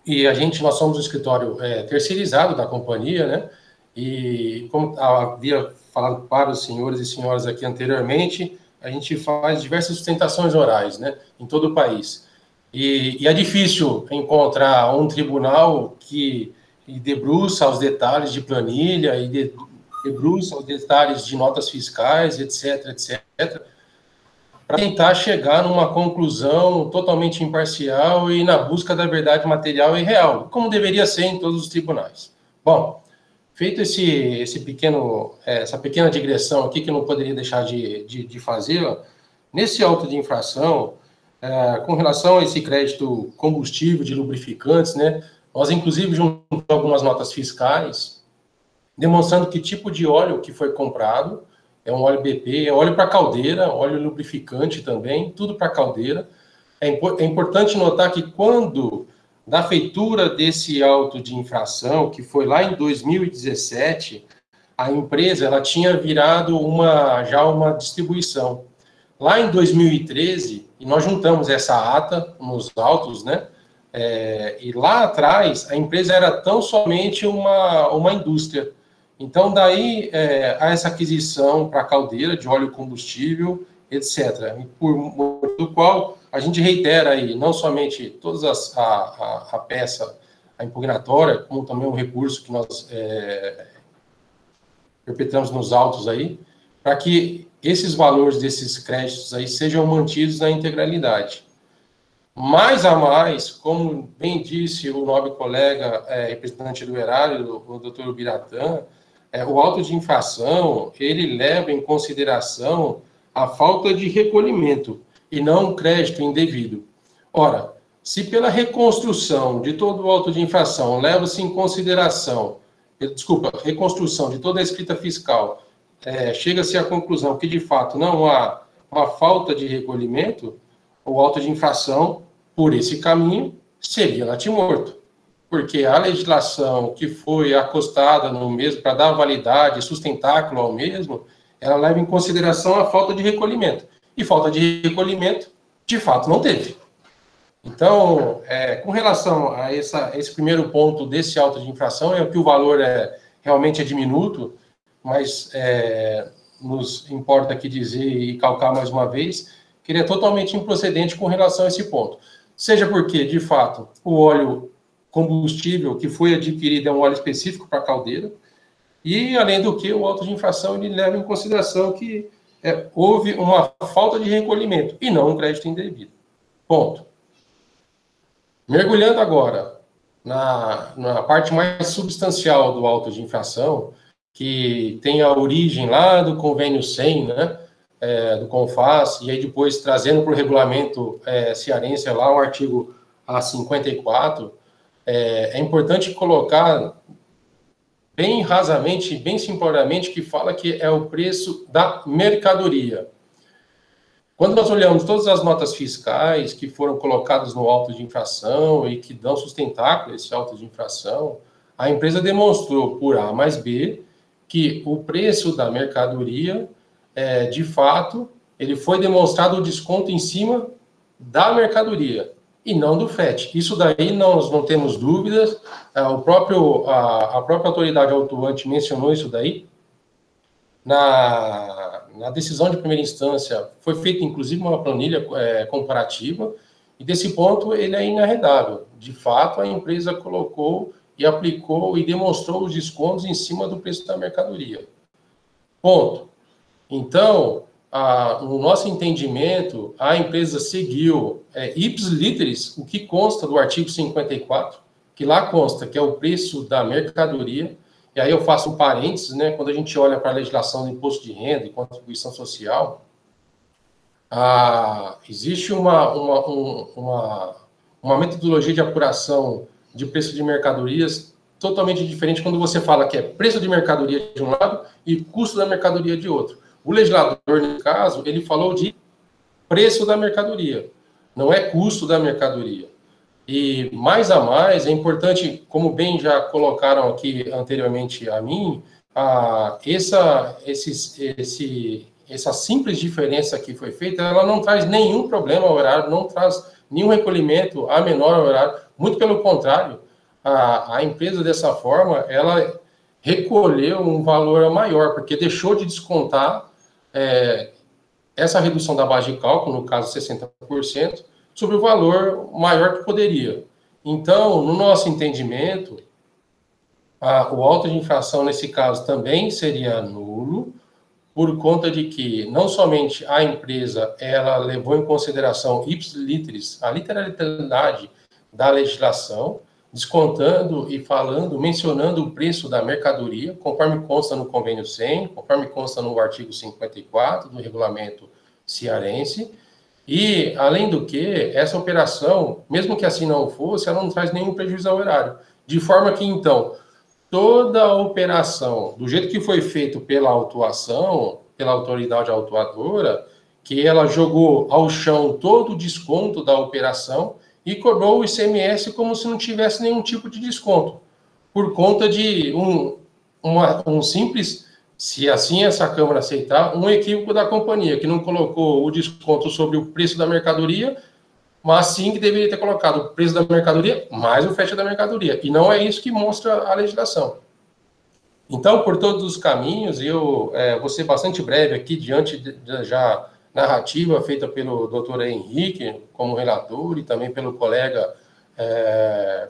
E nós somos o escritório terceirizado da companhia, né? E como havia falado para os senhores e senhoras aqui anteriormente, a gente faz diversas sustentações orais, né, em todo o país. E é difícil encontrar um tribunal que debruça os detalhes de planilha e debruça os detalhes de notas fiscais, etc., etc., para tentar chegar numa conclusão totalmente imparcial e na busca da verdade material e real, como deveria ser em todos os tribunais. Bom, feito essa pequena digressão aqui, que eu não poderia deixar de fazer, nesse auto de infração, com relação a esse crédito combustível de lubrificantes, né, nós inclusive juntamos algumas notas fiscais, demonstrando que tipo de óleo que foi comprado. É um óleo BP, é óleo para caldeira, óleo lubrificante também, tudo para caldeira. É importante notar que quando, na feitura desse auto de infração, que foi lá em 2017, a empresa ela tinha virado já uma distribuição. Lá em 2013, e nós juntamos essa ata nos autos, né? E lá atrás, a empresa era tão somente uma indústria. Então, daí, há essa aquisição para caldeira de óleo combustível, etc. Do qual a gente reitera aí, não somente todas a peça, a impugnatória, como também o recurso que nós perpetramos nos autos aí, para que esses valores desses créditos aí sejam mantidos na integralidade. Mais a mais, como bem disse o nobre colega representante do erário, o doutor Biratã, o auto de infração, ele leva em consideração a falta de recolhimento e não um crédito indevido. Ora, se pela reconstrução de todo o auto de infração leva-se em consideração, reconstrução de toda a escrita fiscal, chega-se à conclusão que, de fato, não há uma falta de recolhimento, o auto de infração, por esse caminho, seria natimorto. Porque a legislação que foi acostada no mesmo para dar validade, sustentáculo ao mesmo, ela leva em consideração a falta de recolhimento. E falta de recolhimento, de fato, não teve. Então, com relação a esse primeiro ponto desse auto de infração, é que o valor realmente é diminuto, mas nos importa aqui dizer e calcar mais uma vez que ele é totalmente improcedente com relação a esse ponto. Seja porque, de fato, o óleo combustível que foi adquirido é um óleo específico para caldeira, e, além do que, o auto de infração ele leva em consideração que houve uma falta de recolhimento e não um crédito indevido. Ponto. Mergulhando agora na parte mais substancial do auto de infração, que tem a origem lá do convênio 100, né, do CONFAS, e aí depois trazendo para o regulamento cearense lá o artigo A54, é importante colocar bem rasamente, bem simploramente, que fala que é o preço da mercadoria. Quando nós olhamos todas as notas fiscais que foram colocadas no auto de infração e que dão sustentáculo a esse auto de infração, a empresa demonstrou por A mais B que o preço da mercadoria, de fato, ele foi demonstrado o desconto em cima da mercadoria e não do FET. Isso daí nós não temos dúvidas, a própria autoridade autuante mencionou isso daí. Na decisão de primeira instância foi feita, inclusive, uma planilha comparativa, e desse ponto ele é inarredável. De fato, a empresa colocou e aplicou e demonstrou os descontos em cima do preço da mercadoria. Ponto. Então, no nosso entendimento, a empresa seguiu ipsis literis o que consta do artigo 54, que lá consta que é o preço da mercadoria, e aí eu faço um parênteses, né, quando a gente olha para a legislação do imposto de renda e contribuição social, existe uma metodologia de apuração de preço de mercadorias totalmente diferente quando você fala que é preço de mercadoria de um lado e custo da mercadoria de outro. O legislador, no caso, ele falou de preço da mercadoria, não é custo da mercadoria. E, mais a mais, é importante, como bem já colocaram aqui anteriormente a mim, essa simples diferença que foi feita, ela não traz nenhum problema ao erário, não traz nenhum recolhimento a menor ao erário, muito pelo contrário, a empresa, dessa forma, ela recolheu um valor maior, porque deixou de descontar essa redução da base de cálculo, no caso 60%, sobre o valor maior que poderia. Então, no nosso entendimento, o auto de infração, nesse caso, também seria nulo, por conta de que não somente a empresa ela levou em consideração ipsiliteris, a literalidade da legislação, descontando e falando, mencionando o preço da mercadoria, conforme consta no convênio 100, conforme consta no artigo 54 do regulamento cearense, e, além do que, essa operação, mesmo que assim não fosse, ela não traz nenhum prejuízo ao erário. De forma que, então, toda a operação, do jeito que foi feito pela autuação, pela autoridade autuadora, que ela jogou ao chão todo o desconto da operação e cobrou o ICMS como se não tivesse nenhum tipo de desconto, por conta de um simples, se assim essa Câmara aceitar, um equívoco da companhia, que não colocou o desconto sobre o preço da mercadoria, mas sim que deveria ter colocado o preço da mercadoria mais o frete da mercadoria. E não é isso que mostra a legislação. Então, por todos os caminhos, eu vou ser bastante breve aqui, diante da já narrativa feita pelo doutor Henrique, como relator, e também pelo colega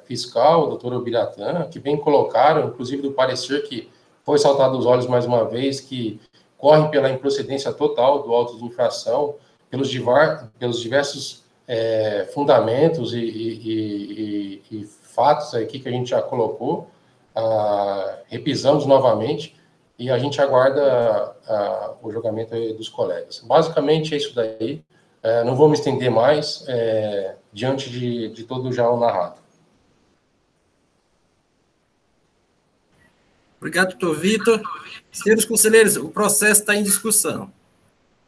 fiscal, doutor Ubiratã, que bem colocaram, inclusive do parecer que foi saltado aos olhos mais uma vez, que corre pela improcedência total do auto de infração, pelos diversos fundamentos e fatos aqui que a gente já colocou, repisamos novamente e a gente aguarda o julgamento dos colegas. Basicamente é isso daí, não vou me estender mais diante de todo já o narrado. Obrigado, doutor Vitor. Senhores conselheiros, o processo está em discussão.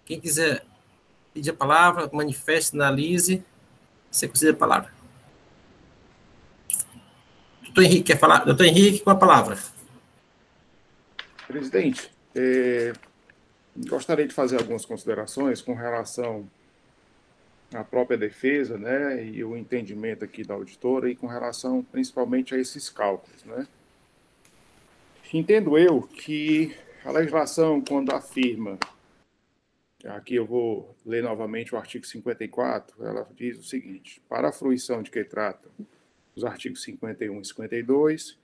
Quem quiser pedir a palavra, manifeste, analise. Você considera a palavra. Doutor Henrique, quer falar? Doutor Henrique, com a palavra. Presidente, gostaria de fazer algumas considerações com relação à própria defesa, né, e o entendimento aqui da auditora, e com relação principalmente a esses cálculos, né. Entendo eu que a legislação, quando afirma, aqui eu vou ler novamente o artigo 54, ela diz o seguinte: para a fruição de que tratam os artigos 51 e 52,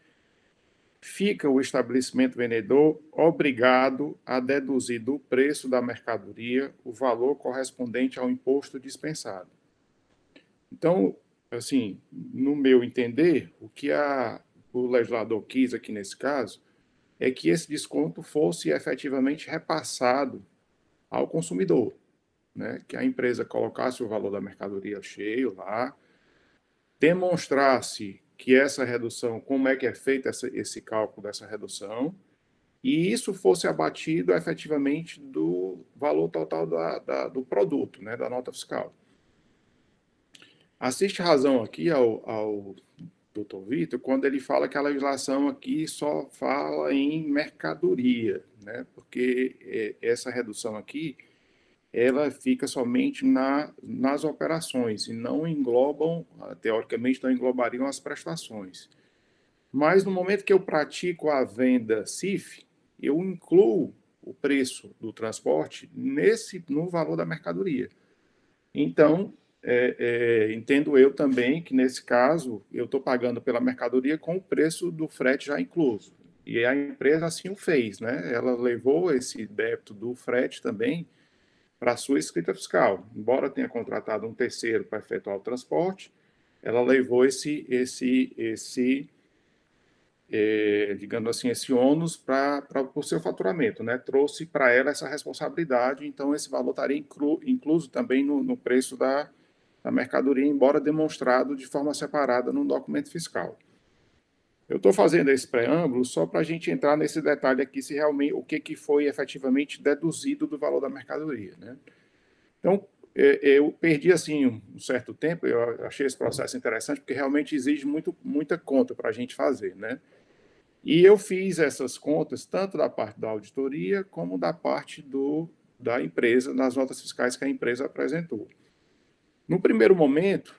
fica o estabelecimento vendedor obrigado a deduzir do preço da mercadoria o valor correspondente ao imposto dispensado. Então, assim, no meu entender, o que o legislador quis aqui nesse caso é que esse desconto fosse efetivamente repassado ao consumidor, né? Que a empresa colocasse o valor da mercadoria cheio lá, demonstrasse que essa redução, como é que é feito esse cálculo dessa redução, e isso fosse abatido efetivamente do valor total do produto, né, da nota fiscal. Assiste razão aqui ao doutor Vitor, quando ele fala que a legislação aqui só fala em mercadoria, né? Porque essa redução aqui, ela fica somente nas operações e não englobam, teoricamente, não englobariam as prestações. Mas no momento que eu pratico a venda CIF, eu incluo o preço do transporte no valor da mercadoria. Então, entendo eu também que, nesse caso, eu estou pagando pela mercadoria com o preço do frete já incluso. E a empresa assim o fez, né? Ela levou esse débito do frete também para a sua escrita fiscal. Embora tenha contratado um terceiro para efetuar o transporte, ela levou digamos assim, esse ônus para o seu faturamento, né? Trouxe para ela essa responsabilidade, então esse valor estaria incluso também no preço da mercadoria, embora demonstrado de forma separada no documento fiscal. Eu estou fazendo esse preâmbulo só para a gente entrar nesse detalhe aqui, se realmente o que foi efetivamente deduzido do valor da mercadoria, né? Então, eu perdi assim um certo tempo, eu achei esse processo interessante, porque realmente exige muita conta para a gente fazer, né? E eu fiz essas contas, tanto da parte da auditoria, como da parte da empresa, nas notas fiscais que a empresa apresentou. No primeiro momento,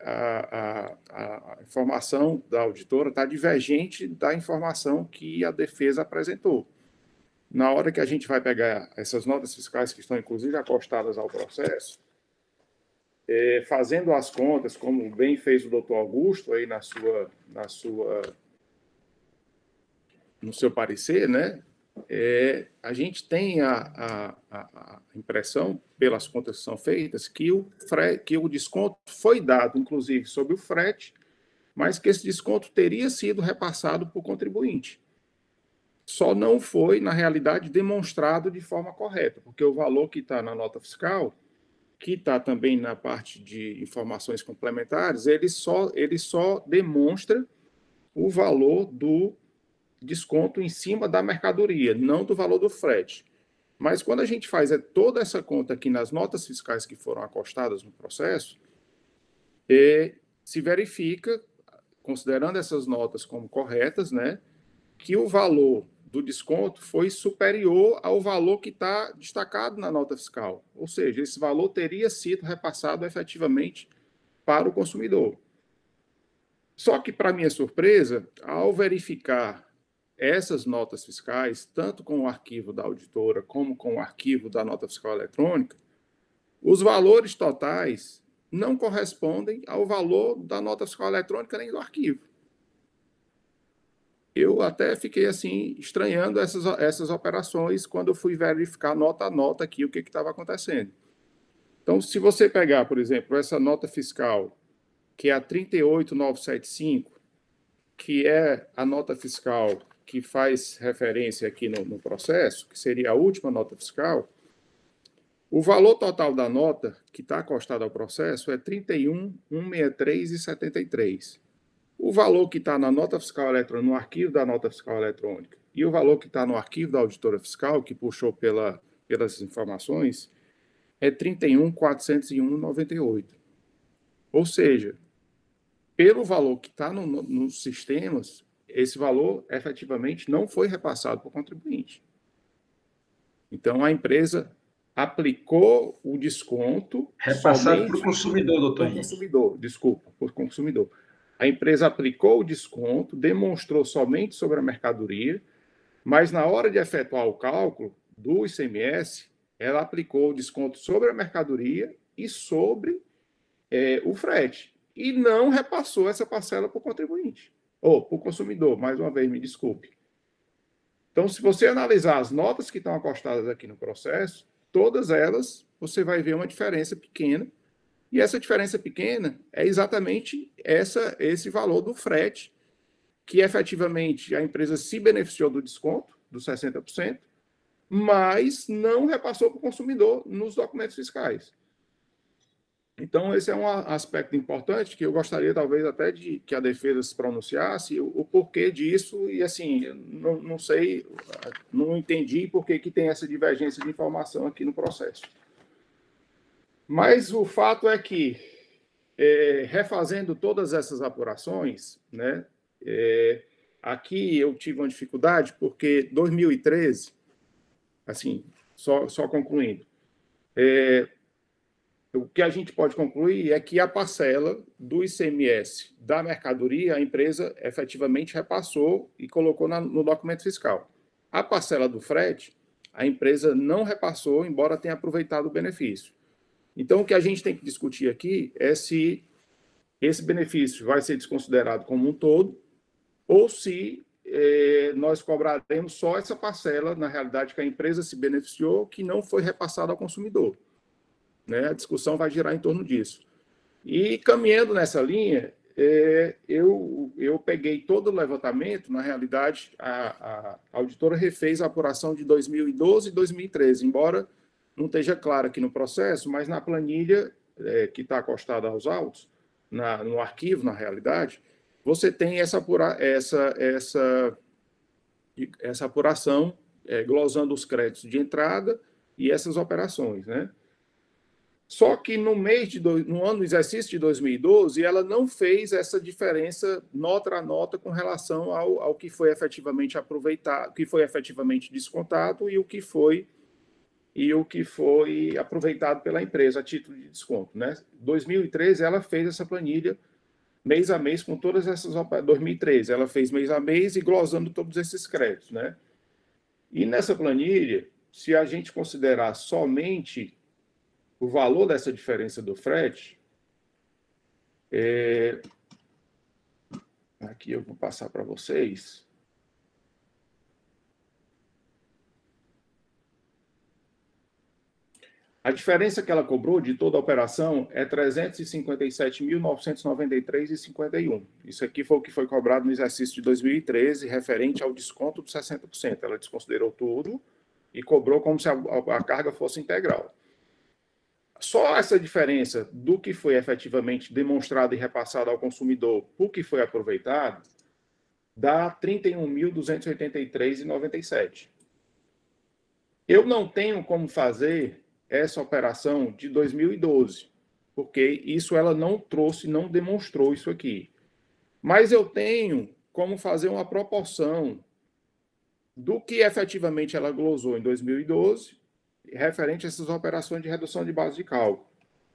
a informação da auditora está divergente da informação que a defesa apresentou. na hora que a gente vai pegar essas notas fiscais que estão, inclusive, acostadas ao processo, fazendo as contas, como bem fez o doutor Augusto aí no seu parecer, né? A gente tem a impressão, pelas contas que são feitas, que o desconto foi dado, inclusive, sobre o frete, mas que esse desconto teria sido repassado para o contribuinte. Só não foi, na realidade, demonstrado de forma correta, porque o valor que está na nota fiscal, que está também na parte de informações complementares, ele só demonstra o valor do desconto em cima da mercadoria, não do valor do frete. Mas quando a gente faz toda essa conta aqui nas notas fiscais que foram acostadas no processo, se verifica, considerando essas notas como corretas, né, que o valor do desconto foi superior ao valor que está destacado na nota fiscal. Ou seja, esse valor teria sido repassado efetivamente para o consumidor. Só que, para minha surpresa, ao verificar essas notas fiscais, tanto com o arquivo da auditora como com o arquivo da nota fiscal eletrônica, os valores totais não correspondem ao valor da nota fiscal eletrônica nem do arquivo. Eu até fiquei assim, estranhando essas operações quando eu fui verificar nota a nota aqui o que estava acontecendo. Então, se você pegar, por exemplo, essa nota fiscal, que é a 38975, que é a nota fiscal que faz referência aqui no processo, que seria a última nota fiscal, o valor total da nota que está acostado ao processo é 31.163,73. O valor que está na nota fiscal eletrônica, no arquivo da nota fiscal eletrônica, e o valor que está no arquivo da auditora fiscal, que puxou pelas informações, é 31.401,98. Ou seja, pelo valor que está nos sistemas, esse valor efetivamente não foi repassado para o contribuinte. Então, a empresa aplicou o desconto... Repassado para o consumidor, doutor. Para o consumidor, desculpa, para o consumidor. A empresa aplicou o desconto, demonstrou somente sobre a mercadoria, mas na hora de efetuar o cálculo do ICMS, ela aplicou o desconto sobre a mercadoria e sobre o frete. E não repassou essa parcela para o contribuinte. Ou para o consumidor, mais uma vez, me desculpe. Então, se você analisar as notas que estão acostadas aqui no processo, todas elas, você vai ver uma diferença pequena, e essa diferença pequena é exatamente esse valor do frete, que efetivamente a empresa se beneficiou do desconto, dos 60%, mas não repassou para o consumidor nos documentos fiscais. Então, esse é um aspecto importante que eu gostaria, talvez, até de que a defesa se pronunciasse, o porquê disso, e, assim, não sei, não entendi por que tem essa divergência de informação aqui no processo. Mas o fato é que, refazendo todas essas apurações, né, aqui eu tive uma dificuldade, porque 2013, assim, só concluindo, o que a gente pode concluir é que a parcela do ICMS da mercadoria, a empresa efetivamente repassou e colocou no documento fiscal. A parcela do frete, a empresa não repassou, embora tenha aproveitado o benefício. Então, o que a gente tem que discutir aqui é se esse benefício vai ser desconsiderado como um todo ou se nós cobraremos só essa parcela, na realidade, que a empresa se beneficiou, que não foi repassada ao consumidor. Né? A discussão vai girar em torno disso. E, caminhando nessa linha, eu peguei todo o levantamento, na realidade, a auditora refez a apuração de 2012 e 2013, embora não esteja claro aqui no processo, mas na planilha que está acostada aos autos, no arquivo, na realidade, você tem essa apuração, glosando os créditos de entrada e essas operações, né? Só que no ano do exercício de 2012, ela não fez essa diferença nota a nota com relação ao que foi efetivamente aproveitado, que foi efetivamente descontado e o que foi aproveitado pela empresa a título de desconto, né? 2013 ela fez essa planilha mês a mês com todas essas 2013 ela fez mês a mês e glosando todos esses créditos, né? E nessa planilha, se a gente considerar somente o valor dessa diferença do frete, aqui eu vou passar para vocês. A diferença que ela cobrou de toda a operação é R$ 357.993,51. Isso aqui foi o que foi cobrado no exercício de 2013, referente ao desconto de 60%. Ela desconsiderou tudo e cobrou como se a carga fosse integral. Só essa diferença do que foi efetivamente demonstrado e repassado ao consumidor por que foi aproveitado dá R$ 31.283,97. Eu não tenho como fazer essa operação de 2012, porque isso ela não trouxe, não demonstrou isso aqui. Mas eu tenho como fazer uma proporção do que efetivamente ela glosou em 2012, referente a essas operações de redução de base de cálculo,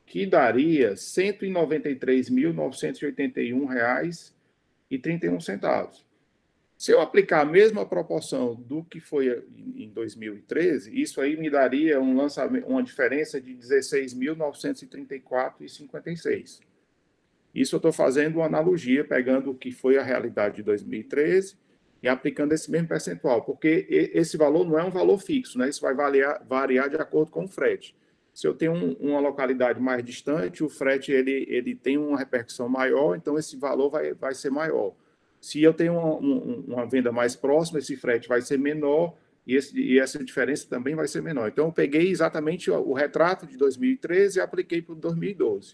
que daria R$ 193.981,31. Se eu aplicar a mesma proporção do que foi em 2013, isso aí me daria uma diferença de R$ 16.934,56. Isso eu estou fazendo uma analogia, pegando o que foi a realidade de 2013 e aplicando esse mesmo percentual, porque esse valor não é um valor fixo, né? Isso vai variar de acordo com o frete. Se eu tenho uma localidade mais distante, o frete ele tem uma repercussão maior, então esse valor vai ser maior. Se eu tenho uma venda mais próxima, esse frete vai ser menor e essa diferença também vai ser menor. Então, eu peguei exatamente o retrato de 2013 e apliquei para 2012.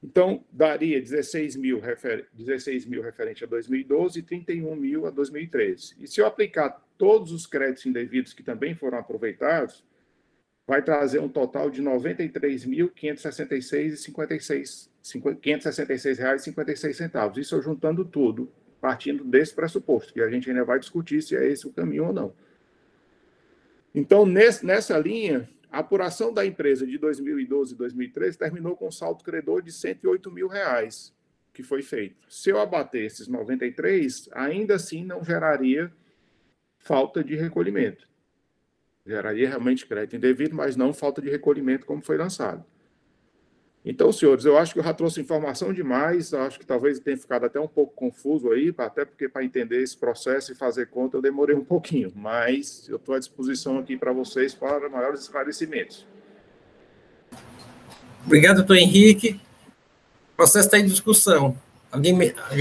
Então, daria 16 mil referente a 2012 e 31 mil a 2013. E se eu aplicar todos os créditos indevidos que também foram aproveitados, vai trazer um total de R$ 93.566,56. Isso eu juntando tudo, partindo desse pressuposto, que a gente ainda vai discutir se é esse o caminho ou não. Então, nessa linha, a apuração da empresa de 2012 e 2013 terminou com um saldo credor de R$ 108 mil, que foi feito. Se eu abater esses 93, ainda assim não geraria falta de recolhimento. Geraria realmente crédito indevido, mas não falta de recolhimento como foi lançado. Então, senhores, eu acho que eu já trouxe informação demais, acho que talvez tenha ficado até um pouco confuso aí, até porque para entender esse processo e fazer conta eu demorei um pouquinho, mas eu estou à disposição aqui para vocês para maiores esclarecimentos. Obrigado, doutor Henrique. O processo está em discussão. Alguém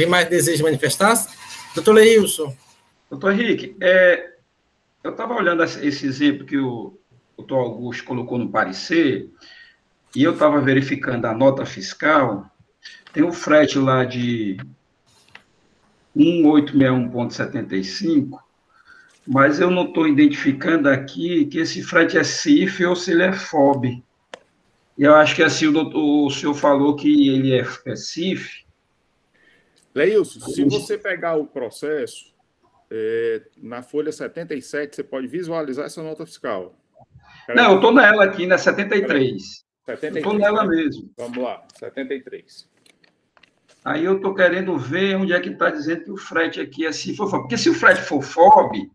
mais deseja manifestar-se? Doutor Leilson. Doutor Henrique, eu estava olhando esse exemplo que o doutor Augusto colocou no parecer, e eu estava verificando a nota fiscal, tem o frete lá de 1861,75, mas eu não estou identificando aqui que esse frete é CIF ou se ele é FOB. E eu acho que assim o senhor falou que ele é CIF. Leilson, se você pegar o processo, na folha 77, você pode visualizar essa nota fiscal. Não, eu estou nela aqui, na 73. 73, eu estou nela mesmo. Vamos lá, 73. Aí eu estou querendo ver onde é que está dizendo que o frete aqui é CIF ou FOB. Porque se o frete for FOB,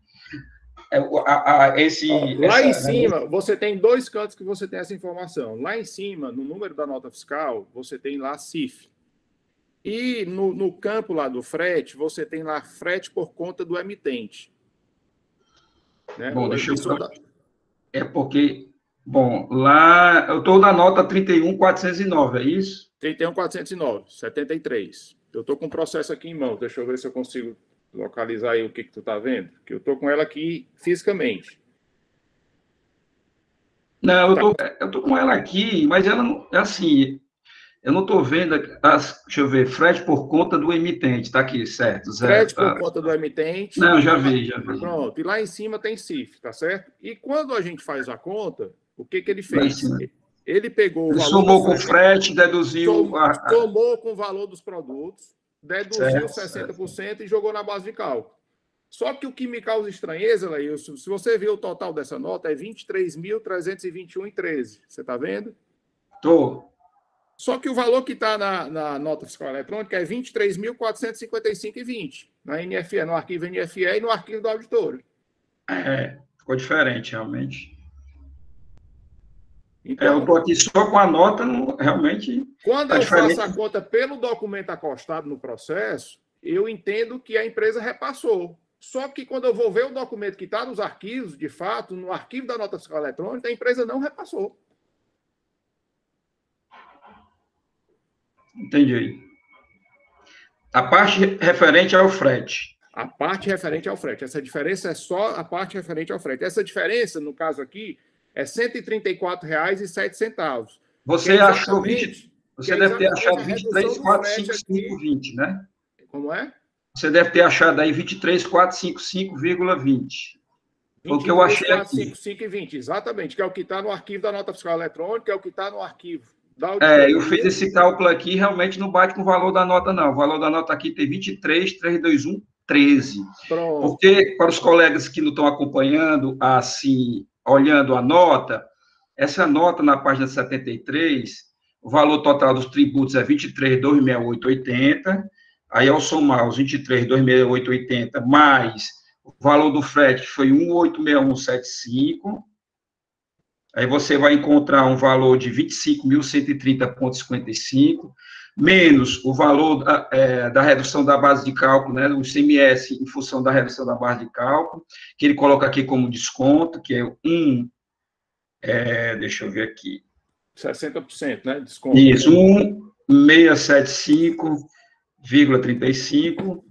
lá em cima, você tem dois cantos que você tem essa informação. Lá em cima, no número da nota fiscal, você tem lá CIF. E no campo lá do frete, você tem lá frete por conta do emitente. Né? Bom, deixa eu... É porque... Bom, lá eu estou na nota 31.409, é isso? 31.409, 73. Eu estou com o processo aqui em mão. Deixa eu ver se eu consigo localizar aí o que tu está vendo. Que eu estou com ela aqui fisicamente. Não, eu tô com ela aqui, mas ela não, assim, eu não estou vendo, deixa eu ver, frete por conta do emitente, está aqui, certo? Frete por conta do emitente. Não, já vi. Pronto, e lá em cima tem CIF, tá certo? E quando a gente faz a conta, o que ele fez? Ele pegou o valor. Somou com o frete, deduziu. Somou com o valor dos produtos, deduziu 60% e jogou na base de cálculo. Só que o que me causa estranheza, Leilson, se você ver o total dessa nota, é 23.321,13. Você está vendo? Estou. Só que o valor que está na nota fiscal eletrônica é 23.455,20 na NFE, no arquivo NFE e no arquivo do auditor. Ficou diferente, realmente. Então, eu estou aqui só com a nota, realmente. Quando tá eu diferente. faço a conta pelo documento acostado no processo, eu entendo que a empresa repassou. Só que quando eu vou ver o documento que está nos arquivos, de fato, no arquivo da nota fiscal eletrônica, a empresa não repassou. Entendi. A parte referente ao frete. A parte referente ao frete. Essa diferença é só a parte referente ao frete. Essa diferença, no caso aqui, é R$ 134,07. Você achou 20... Você deve ter achado 23.455,20, né? Como é? Você deve ter achado aí 23.455,20. Foi o que eu achei aqui. 23.455,20, exatamente, que é o que está no arquivo da nota fiscal eletrônica, é o que está no arquivo da auditoria. Eu fiz esse cálculo aqui, realmente não bate com o valor da nota, não. O valor da nota aqui tem 23.321,13. Porque, para os colegas que não estão acompanhando, assim, olhando a nota, essa nota na página 73, o valor total dos tributos é 23.268,80. Aí, ao somar os 23.268,80 mais o valor do frete, que foi 1.861,75, aí você vai encontrar um valor de 25.130,55, menos o valor da redução da base de cálculo, né, do ICMS, em função da redução da base de cálculo, que ele coloca aqui como desconto, que é deixa eu ver aqui. 60%, né? Desconto. Isso, 1.675,35,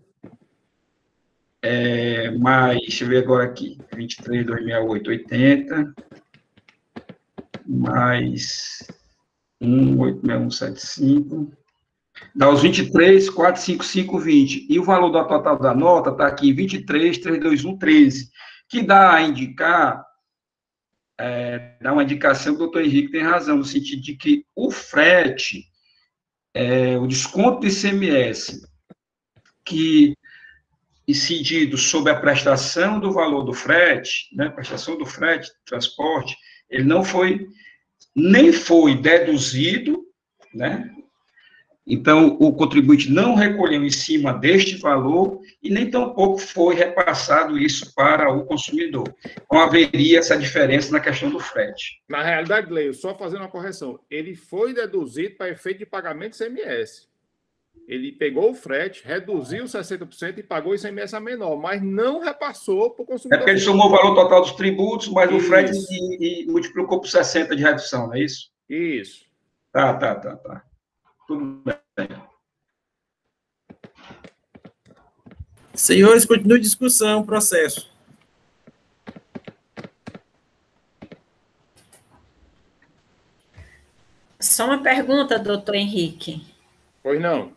mais, deixa eu ver agora aqui, 23.268,80, mais 1.861,75, dá os 23.455,20, e o valor da total da nota está aqui, 23.321,13, que dá a indicar, dá uma indicação que o doutor Henrique tem razão, no sentido de que o frete, o desconto do ICMS, que incidido sobre a prestação do valor do frete, né, prestação do frete, transporte, ele não foi, nem foi deduzido, né? Então, o contribuinte não recolheu em cima deste valor e nem tampouco foi repassado isso para o consumidor. Então, haveria essa diferença na questão do frete. Na realidade, Leio, só fazendo uma correção, ele foi deduzido para efeito de pagamento de ICMS. Ele pegou o frete, reduziu 60% e pagou o ICMS a menor, mas não repassou para o consumidor. É porque ele somou o valor total dos tributos, mas o frete e multiplicou por 60 de redução, não é isso? Isso. Tá. Tudo bem. Senhores, continue a discussão, processo. Só uma pergunta, doutor Henrique. Pois não.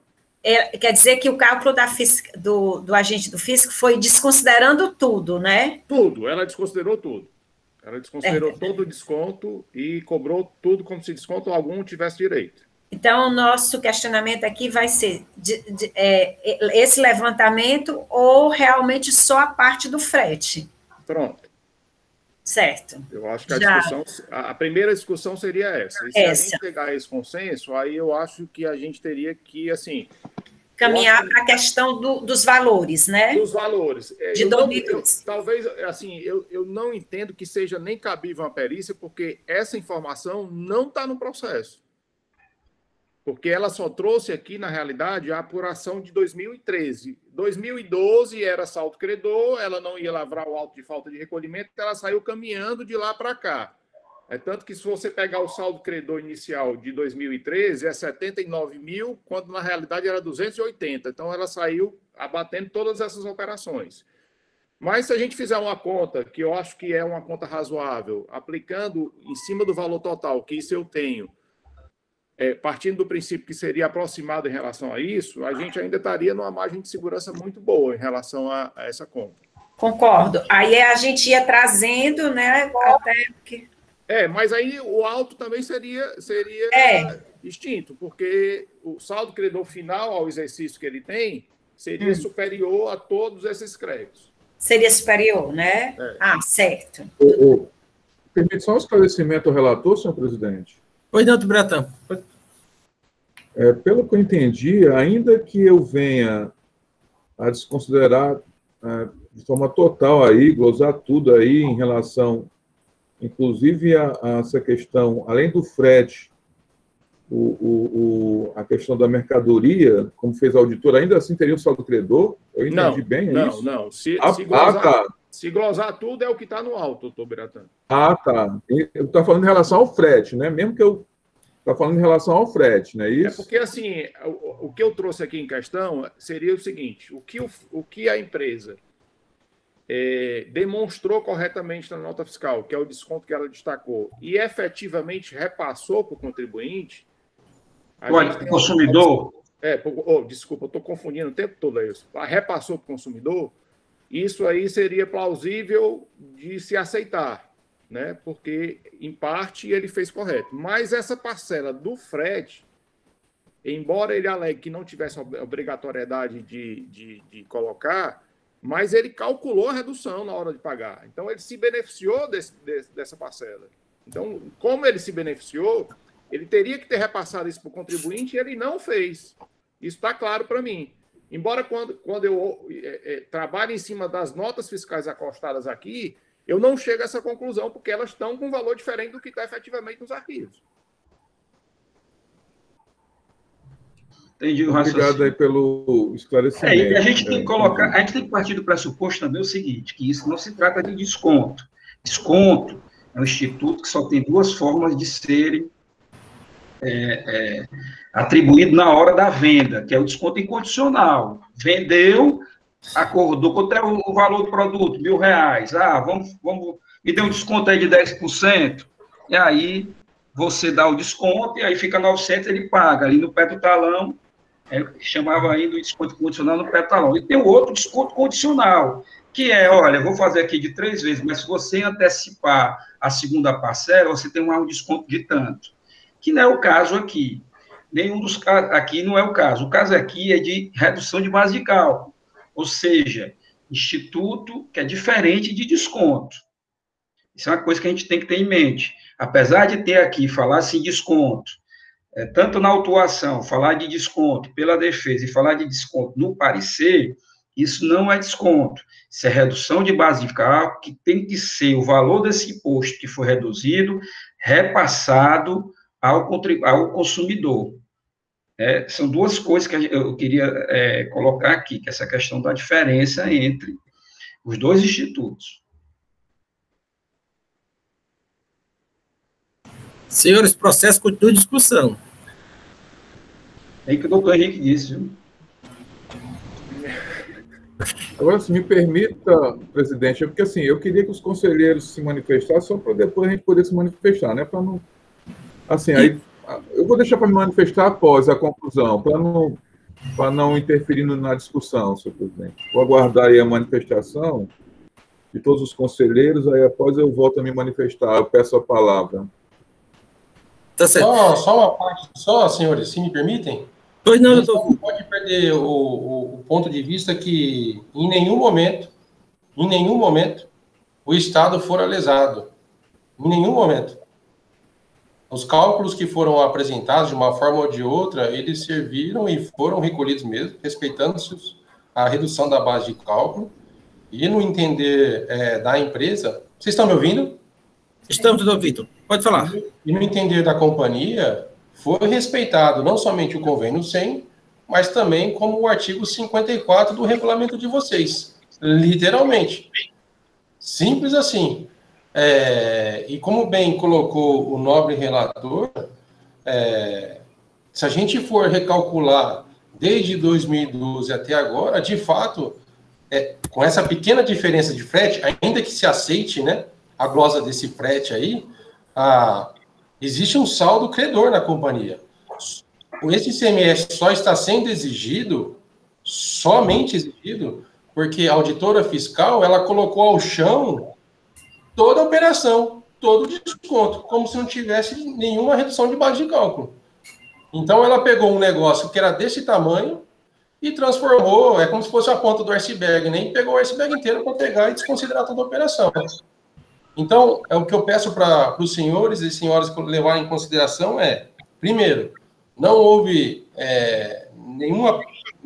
Quer dizer que o cálculo do agente do fisco foi desconsiderando tudo, né? Tudo, ela desconsiderou tudo. Ela desconsiderou todo o desconto e cobrou tudo como se desconto algum tivesse direito. Então, o nosso questionamento aqui vai ser esse levantamento ou realmente só a parte do frete? Pronto. Certo. Eu acho que a primeira discussão seria essa. E se a gente pegar esse consenso, aí eu acho que a gente teria que, assim... caminhar para a questão dos valores, né? Dos valores. De 2012. Talvez, assim, eu não entendo que seja nem cabível uma perícia, porque essa informação não está no processo. Porque ela só trouxe aqui, na realidade, a apuração de 2013. 2012 era saldo credor, ela não ia lavrar o auto de falta de recolhimento, ela saiu caminhando de lá para cá. É tanto que se você pegar o saldo credor inicial de 2013, é 79 mil, quando na realidade era 280. Então, ela saiu abatendo todas essas operações. Mas se a gente fizer uma conta, que eu acho que é uma conta razoável, aplicando em cima do valor total, que isso eu tenho, partindo do princípio que seria aproximado em relação a isso, a gente ainda estaria numa margem de segurança muito boa em relação a essa conta. Concordo. Aí a gente ia trazendo, né, até que... mas aí o alto também seria extinto, porque o saldo credor final ao exercício que ele tem seria superior a todos esses créditos. Seria superior, né? Certo. Permite só um esclarecimento ao relator, senhor presidente? Pois não, Bratão. Pelo que eu entendi, ainda que eu venha a desconsiderar de forma total aí, glosar tudo aí em relação, inclusive, a essa questão, além do frete, a questão da mercadoria, como fez a auditora, ainda assim teria o saldo credor? Eu entendi bem, é isso? Não. Tá. Se glosar tudo, é o que está no alto, doutor Biratã. Tá. Eu estou falando em relação ao frete, né? Mesmo que eu estou falando em relação ao frete, não é isso? É porque, assim, o que eu trouxe aqui em questão seria o seguinte, o que a empresa demonstrou corretamente na nota fiscal, que é o desconto que ela destacou, e efetivamente repassou para o contribuinte... O consumidor? Desculpa, eu estou confundindo o tempo todo isso. Repassou para o consumidor, isso aí seria plausível de se aceitar, né? Porque, em parte, ele fez correto. Mas essa parcela do frete, embora ele alegue que não tivesse obrigatoriedade de colocar, mas ele calculou a redução na hora de pagar. Então, ele se beneficiou dessa parcela. Então, como ele se beneficiou, ele teria que ter repassado isso para o contribuinte e ele não fez. Isso está claro para mim. Embora quando eu trabalho em cima das notas fiscais acostadas aqui, eu não chego a essa conclusão, porque elas estão com um valor diferente do que está efetivamente nos arquivos. Entendi o raciocínio. Obrigado aí pelo esclarecimento. E a gente tem que colocar, a gente tem que partir do pressuposto também o seguinte, que isso não se trata de desconto. Desconto é um instituto que só tem duas formas de serem atribuído na hora da venda, que é o desconto incondicional. Vendeu, acordou, quanto é o valor do produto? R$1.000. Vamos, me dê um desconto aí de 10%. E aí, você dá o desconto, e aí fica 900, ele paga. Ali no pé do talão, chamava ainda o desconto condicional no pé do talão. E tem o outro desconto condicional, que olha, eu vou fazer aqui de 3 vezes, mas se você antecipar a segunda parcela, você tem um desconto de tanto. Que não é o caso aqui. Nenhum dos casos aqui não é o caso. O caso aqui é de redução de base de cálculo. Ou seja, instituto que é diferente de desconto. Isso é uma coisa que a gente tem que ter em mente. Apesar de ter aqui, falar assim, desconto, tanto na autuação, falar de desconto pela defesa e falar de desconto no parecer, isso não é desconto. Isso é redução de base de cálculo, que tem que ser o valor desse imposto que foi reduzido, repassado ao consumidor. São duas coisas que eu queria colocar aqui, que é essa questão da diferença entre os dois institutos. Senhores, processo continua em discussão. É o que o doutor Henrique disse, viu? Agora, se me permita, presidente, porque assim, eu queria que os conselheiros se manifestassem só para depois a gente poder se manifestar, né? Para não... Assim, aí eu vou deixar para me manifestar após a conclusão, para não interferir na discussão, senhor presidente. Vou aguardar aí a manifestação de todos os conselheiros, aí após eu volto a me manifestar, eu peço a palavra. Tá certo. Só uma parte, senhores, se me permitem? Pois não, doutor. Não pode perder o ponto de vista que em nenhum momento, o Estado fora lesado. Em nenhum momento. Os cálculos que foram apresentados, de uma forma ou de outra, eles serviram e foram recolhidos mesmo, respeitando-se a redução da base de cálculo, e no entender da empresa... Vocês estão me ouvindo? Estamos, doutor Vitor. Pode falar. E no entender da companhia, foi respeitado não somente o convênio 100, mas também como o artigo 54 do regulamento de vocês. Literalmente. Simples assim. E como bem colocou o nobre relator, se a gente for recalcular desde 2012 até agora, de fato, com essa pequena diferença de frete, ainda que se aceite, né, a glosa desse frete aí, existe um saldo credor na companhia. Esse ICMS só está sendo exigido, somente exigido, porque a auditora fiscal, ela colocou ao chão toda a operação, todo o desconto, como se não tivesse nenhuma redução de base de cálculo. Então, ela pegou um negócio que era desse tamanho e transformou, como se fosse a ponta do iceberg, né? E pegou o iceberg inteiro para pegar e desconsiderar toda a operação. Então, o que eu peço para os senhores e senhoras levarem em consideração primeiro, não houve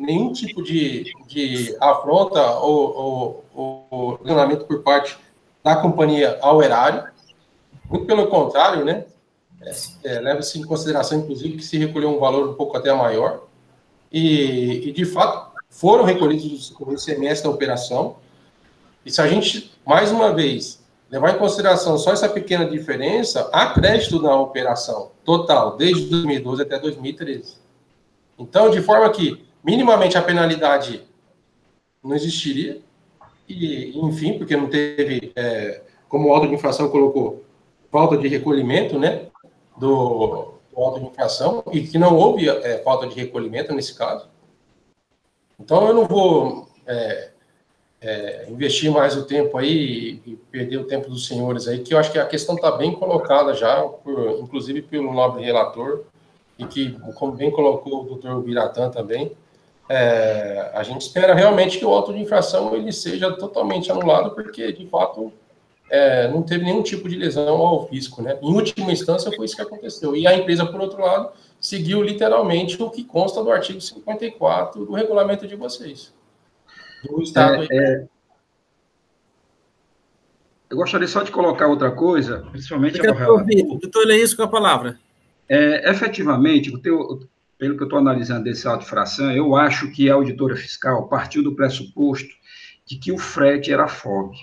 nenhum tipo de afronta ou lesionamento por parte da companhia ao erário. Muito pelo contrário, né? Leva-se em consideração, inclusive, que se recolheu um valor um pouco até maior. E de fato, foram recolhidos o ICMS da operação. E se a gente, mais uma vez, levar em consideração só essa pequena diferença, há crédito na operação total, desde 2012 até 2013. Então, de forma que, minimamente, a penalidade não existiria. E, enfim, porque não teve, como o auto de infração colocou, falta de recolhimento, né, do auto de infração, e que não houve falta de recolhimento nesse caso. Então, eu não vou investir mais o tempo aí e perder o tempo dos senhores aí, que eu acho que a questão está bem colocada já, inclusive pelo nobre relator, e que, como bem colocou o doutor Biratã também, a gente espera realmente que o auto de infração ele seja totalmente anulado, porque, de fato, não teve nenhum tipo de lesão ao fisco, né? Em última instância, foi isso que aconteceu. E a empresa, por outro lado, seguiu literalmente o que consta do artigo 54 do regulamento de vocês. Do Estado. Eu gostaria só de colocar outra coisa, principalmente ao relator. Doutor Leís, com a palavra. Efetivamente, pelo que eu estou analisando desse auto de infração, eu acho que a auditora fiscal partiu do pressuposto de que o frete era FOB.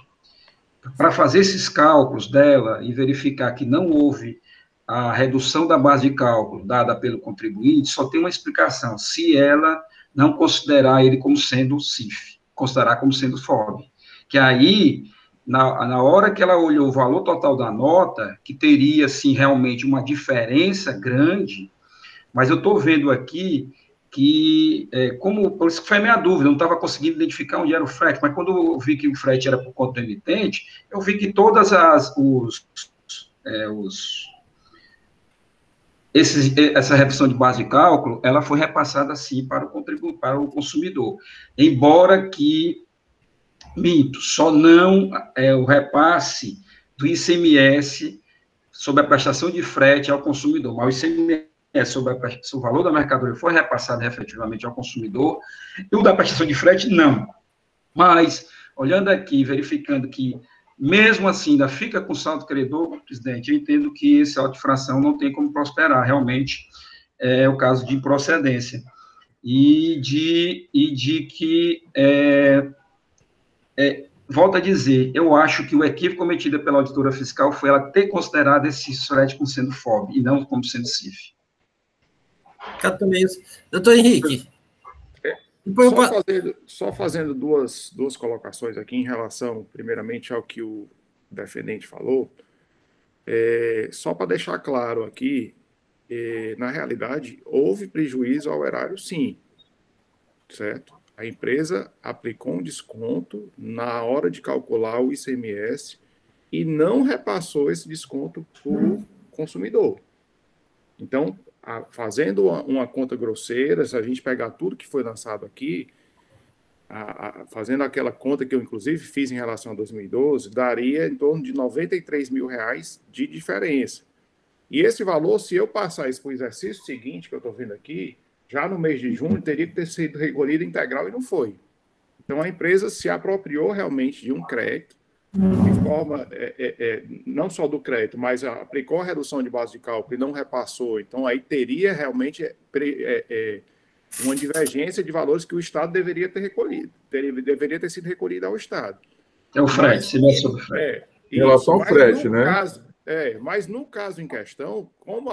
Para fazer esses cálculos dela e verificar que não houve a redução da base de cálculo dada pelo contribuinte, só tem uma explicação, se ela não considerar ele como sendo CIF, considerar como sendo FOB. Que aí, na hora que ela olhou o valor total da nota, que teria, sim, realmente uma diferença grande, mas eu estou vendo aqui que, por isso que foi a minha dúvida, eu não estava conseguindo identificar onde era o frete, mas quando eu vi que o frete era por conta do emitente, eu vi que todas essa redução de base de cálculo, ela foi repassada, sim, para o consumidor, embora que, minto, só não o repasse do ICMS sobre a prestação de frete ao consumidor, mas o ICMS sobre o valor da mercadoria foi repassado efetivamente ao consumidor, e o da prestação de frete, não. Mas, olhando aqui, verificando que, mesmo assim, ainda fica com saldo credor, presidente, eu entendo que esse auto de infração não tem como prosperar, realmente, é o caso de improcedência. E de que, volto a dizer, eu acho que o equívoco cometido pela auditora fiscal foi ela ter considerado esse frete como sendo FOB, e não como sendo CIF. Doutor Henrique. Só fazendo duas colocações aqui em relação, primeiramente, ao que o defendente falou. Só para deixar claro aqui, na realidade, houve prejuízo ao erário, sim, certo? A empresa aplicou um desconto na hora de calcular o ICMS e não repassou esse desconto para o consumidor. Então, fazendo uma conta grosseira, se a gente pegar tudo que foi lançado aqui, fazendo aquela conta que eu, inclusive, fiz em relação a 2012, daria em torno de R$93 mil de diferença. E esse valor, se eu passar isso para o exercício seguinte, que eu estou vendo aqui, já no mês de junho, teria que ter sido recolhido integral e não foi. Então, a empresa se apropriou realmente de um crédito, de forma, não só do crédito, mas aplicou a redução de base de cálculo e não repassou. Então, aí teria realmente uma divergência de valores que o Estado deveria ter recolhido, deveria ter sido recolhido ao Estado. É o frete, se não é sobre o frete. Em relação ao frete, né? Mas no caso em questão, como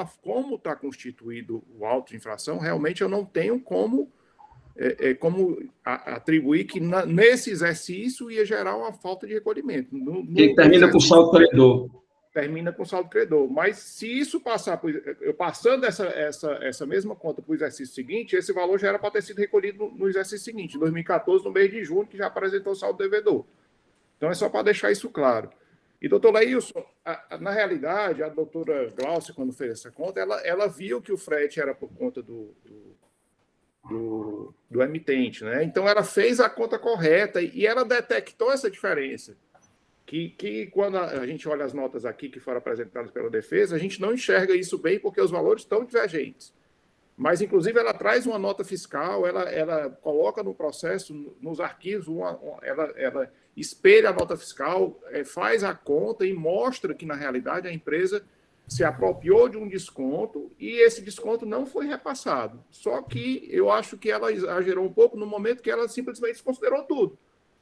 está constituído o auto de infração, realmente eu não tenho como atribuir que nesse exercício ia gerar uma falta de recolhimento. Que termina com saldo credor. Termina com saldo credor. Mas se isso passar, eu passando essa mesma conta para o exercício seguinte, esse valor já era para ter sido recolhido no exercício seguinte, em 2014, no mês de junho, que já apresentou o saldo devedor. Então é só para deixar isso claro. E, doutor Leilson, na realidade, a doutora Glaucia, quando fez essa conta, ela viu que o frete era por conta do emitente, né? Então, ela fez a conta correta e ela detectou essa diferença. Que quando a gente olha as notas aqui que foram apresentadas pela defesa, a gente não enxerga isso bem porque os valores estão divergentes. Mas, inclusive, ela traz uma nota fiscal, ela coloca no processo, nos arquivos, ela espelha a nota fiscal, faz a conta e mostra que, na realidade, a empresa se apropriou de um desconto e esse desconto não foi repassado. Só que eu acho que ela exagerou um pouco no momento que ela simplesmente desconsiderou tudo.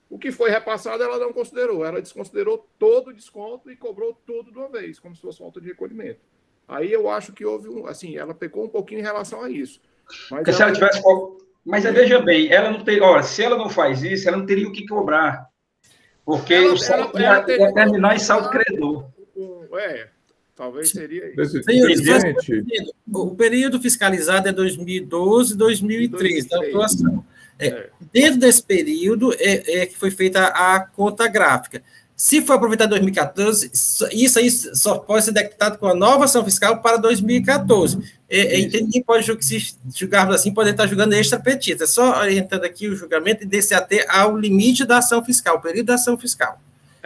O que foi repassado, ela não considerou. Ela desconsiderou todo o desconto e cobrou tudo de uma vez, como se fosse falta de recolhimento. Aí eu acho que houve assim, ela pecou um pouquinho em relação a isso. Mas se ela tivesse... Mas veja bem, ela não tem... Olha, se ela não faz isso, ela não teria o que cobrar. Porque o saldo ia terminar em saldo credor. Talvez seria isso. O período fiscalizado é 2012 e 2013, da atuação. Dentro desse período que foi feita a conta gráfica. Se for aproveitado 2014, isso aí só pode ser decretado com a nova ação fiscal para 2014. Ninguém pode julgarmos assim, pode estar julgando extra petita. É só orientando aqui o julgamento e descer até ao limite da ação fiscal, o período da ação fiscal.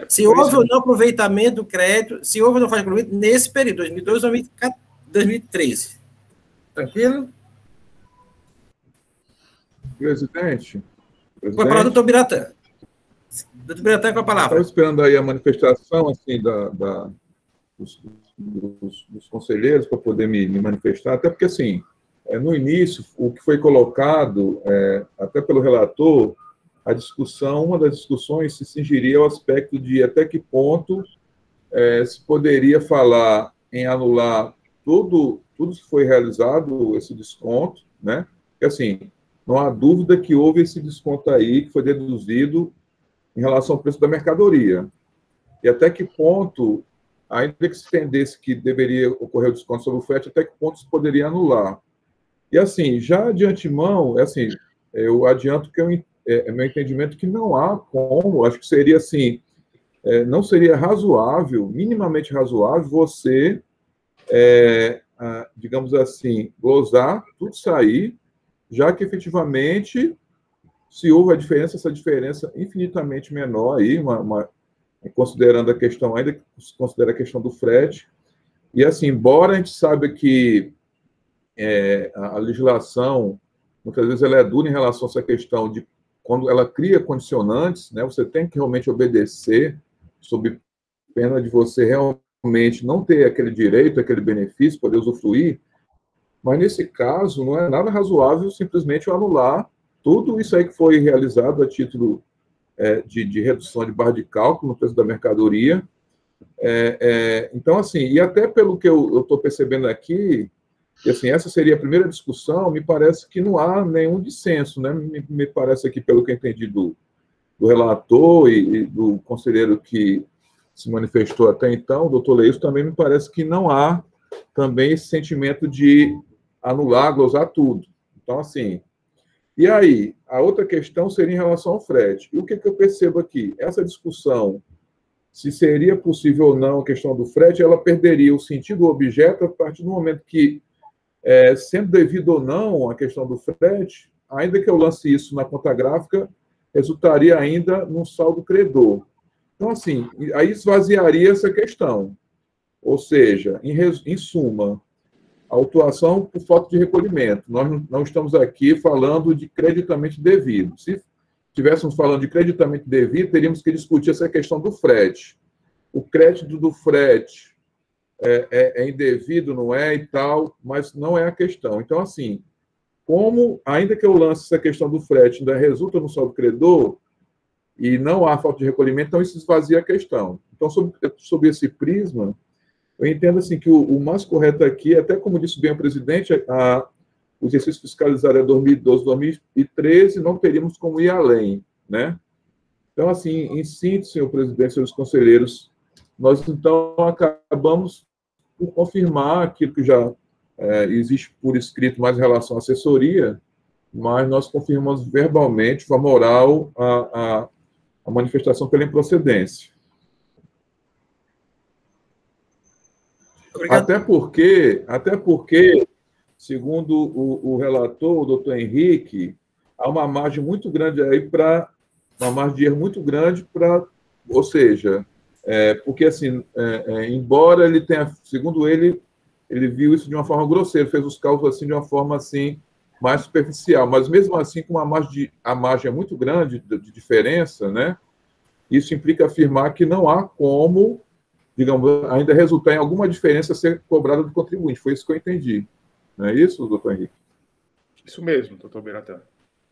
Se houve ou não aproveitamento do crédito, se houve ou não aproveitamento nesse período, 2012 a 2013. Tranquilo? Presidente? Foi para o doutor Biratã. Doutor Biratã, com a palavra. Estava esperando aí a manifestação assim, dos conselheiros para poder me manifestar, até porque, assim, no início, o que foi colocado, até pelo relator, uma das discussões se cingiria ao aspecto de até que ponto se poderia falar em anular tudo que foi realizado, esse desconto, né? Porque, assim, não há dúvida que houve esse desconto aí, que foi deduzido em relação ao preço da mercadoria. E até que ponto, ainda que se entendesse que deveria ocorrer o desconto sobre o frete, até que ponto se poderia anular. E, assim, já de antemão, assim, eu adianto que meu entendimento que não há como, acho que seria assim, não seria razoável, minimamente razoável, você, digamos assim, glosar, tudo sair, já que efetivamente, se houve a diferença, essa diferença infinitamente menor aí, considerando a questão, ainda que se considera a questão do frete, e assim, embora a gente saiba que a legislação, muitas vezes ela é dura em relação a essa questão de quando ela cria condicionantes, né, você tem que realmente obedecer, sob pena de você realmente não ter aquele direito, aquele benefício, poder usufruir, mas nesse caso não é nada razoável simplesmente anular tudo isso aí que foi realizado a título de redução de barra de cálculo no preço da mercadoria. Então, assim, e até pelo que eu estou percebendo aqui, que, assim, essa seria a primeira discussão, me parece que não há nenhum dissenso, né? Me parece aqui, pelo que eu entendi do relator e do conselheiro que se manifestou até então, o doutor Leilson, também me parece que não há também esse sentimento de anular, glosar tudo. Então, assim, e aí, a outra questão seria em relação ao frete. E o que eu percebo aqui? Essa discussão, se seria possível ou não a questão do frete, ela perderia o sentido do objeto a partir do momento que, sendo devido ou não a questão do frete, ainda que eu lance isso na conta gráfica, resultaria ainda num saldo credor. Então, assim, aí esvaziaria essa questão. Ou seja, em suma, a autuação por falta de recolhimento. Nós não estamos aqui falando de creditamento devido. Se estivéssemos falando de creditamento devido, teríamos que discutir essa questão do frete. O crédito do frete é indevido, não é, e tal, mas não é a questão. Então, assim, como, ainda que eu lance essa questão do frete, ainda resulta no saldo credor, e não há falta de recolhimento, então isso esvazia a questão. Então, sob esse prisma, eu entendo assim, que o mais correto aqui, até como disse bem o presidente, o exercício fiscalizado é 2012, 2013, não teríamos como ir além, né? Então, assim, em síntese, senhor presidente, senhores conselheiros, nós, então, acabamos por confirmar aquilo que já existe por escrito mais em relação à assessoria, mas nós confirmamos verbalmente, de forma oral, a manifestação pela improcedência. Até porque, segundo o relator, o doutor Henrique, há uma margem muito grande aí uma margem de erro muito grande ou seja, porque assim, embora ele tenha, segundo ele, ele viu isso de uma forma grosseira, fez os cálculos assim de uma forma assim mais superficial, mas mesmo assim com a margem é muito grande de diferença, né? Isso implica afirmar que não há como, digamos, ainda resultar em alguma diferença a ser cobrada do contribuinte. Foi isso que eu entendi. Não é isso, doutor Henrique? Isso mesmo, doutor Biratã.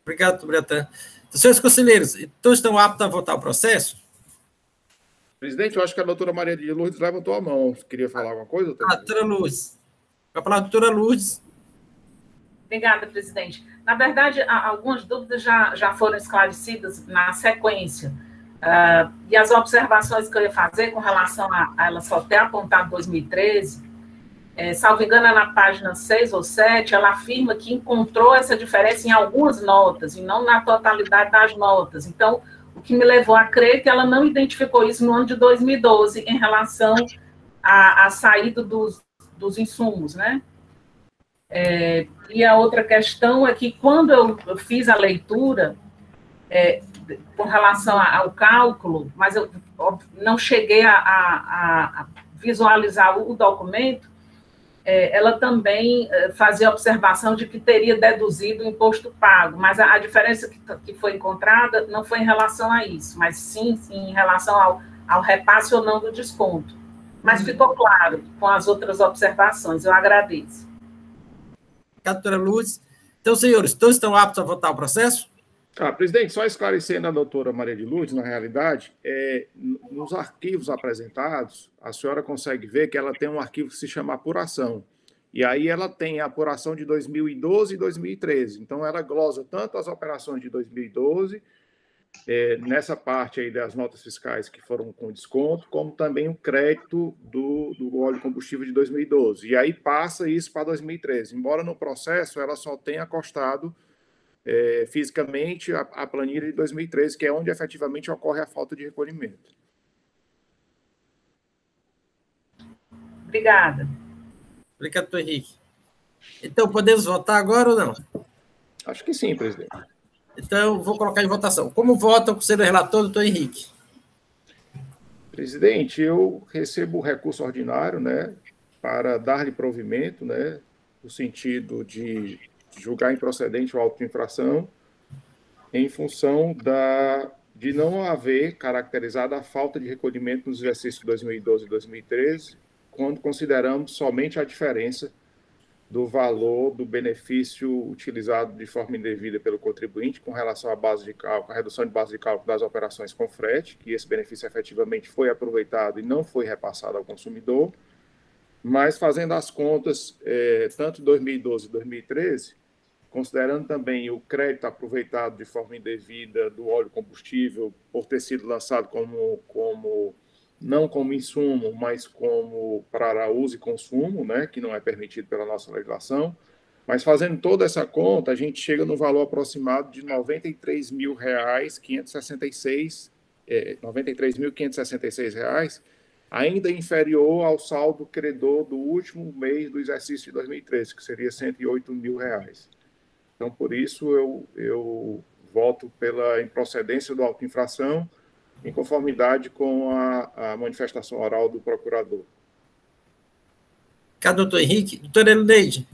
Obrigado, doutor Biratã. Senhores conselheiros, todos estão aptos a votar o processo? Presidente, eu acho que a doutora Maria de Lourdes levantou a mão. Você queria falar alguma coisa, doutor? Doutora Lourdes. Vai falar a doutora Lourdes. Obrigada, presidente. Na verdade, algumas dúvidas já foram esclarecidas na sequência. E as observações que eu ia fazer com relação a ela só ter apontado 2013, salvo engano, na página 6 ou 7, ela afirma que encontrou essa diferença em algumas notas, e não na totalidade das notas. Então, o que me levou a crer que ela não identificou isso no ano de 2012, em relação à saída dos insumos, né? E a outra questão é que, quando eu fiz a leitura, com relação ao cálculo, mas eu não cheguei a visualizar o documento, ela também fazia observação de que teria deduzido o imposto pago, mas a diferença que foi encontrada não foi em relação a isso, mas sim em relação ao repasse ou não do desconto. Mas ficou claro com as outras observações, eu agradeço. Doutora Lourdes. Então, senhores, todos estão aptos a votar o processo? Presidente, só esclarecendo a doutora Maria de Lourdes, na realidade, nos arquivos apresentados, a senhora consegue ver que ela tem um arquivo que se chama apuração. E aí ela tem a apuração de 2012 e 2013. Então, ela glosa tanto as operações de 2012, nessa parte aí das notas fiscais que foram com desconto, como também o crédito do óleo combustível de 2012. E aí passa isso para 2013. Embora no processo ela só tenha acostado fisicamente a planilha de 2013, que é onde efetivamente ocorre a falta de recolhimento. Obrigada. Obrigado, doutor Henrique. Então, podemos votar agora ou não? Acho que sim, presidente. Então, vou colocar em votação. Como vota o conselheiro relator, doutor Henrique? Presidente, eu recebo o recurso ordinário, né, para dar-lhe provimento, né, no sentido de julgar improcedente o auto de infração, em função de não haver caracterizado a falta de recolhimento nos exercícios de 2012 e 2013, quando consideramos somente a diferença do valor do benefício utilizado de forma indevida pelo contribuinte com relação à base de cálculo, a redução de base de cálculo das operações com frete, que esse benefício efetivamente foi aproveitado e não foi repassado ao consumidor, mas fazendo as contas, tanto 2012 e 2013, considerando também o crédito aproveitado de forma indevida do óleo combustível por ter sido lançado não como insumo, mas como para uso e consumo, né, que não é permitido pela nossa legislação, mas fazendo toda essa conta, a gente chega no valor aproximado de R$ 93.566, ainda inferior ao saldo credor do último mês do exercício de 2013, que seria R$ 108 mil. Então, por isso, eu voto pela improcedência do auto-infração, em conformidade com a manifestação oral do procurador. Cadê o doutor Henrique? Doutora Elineide?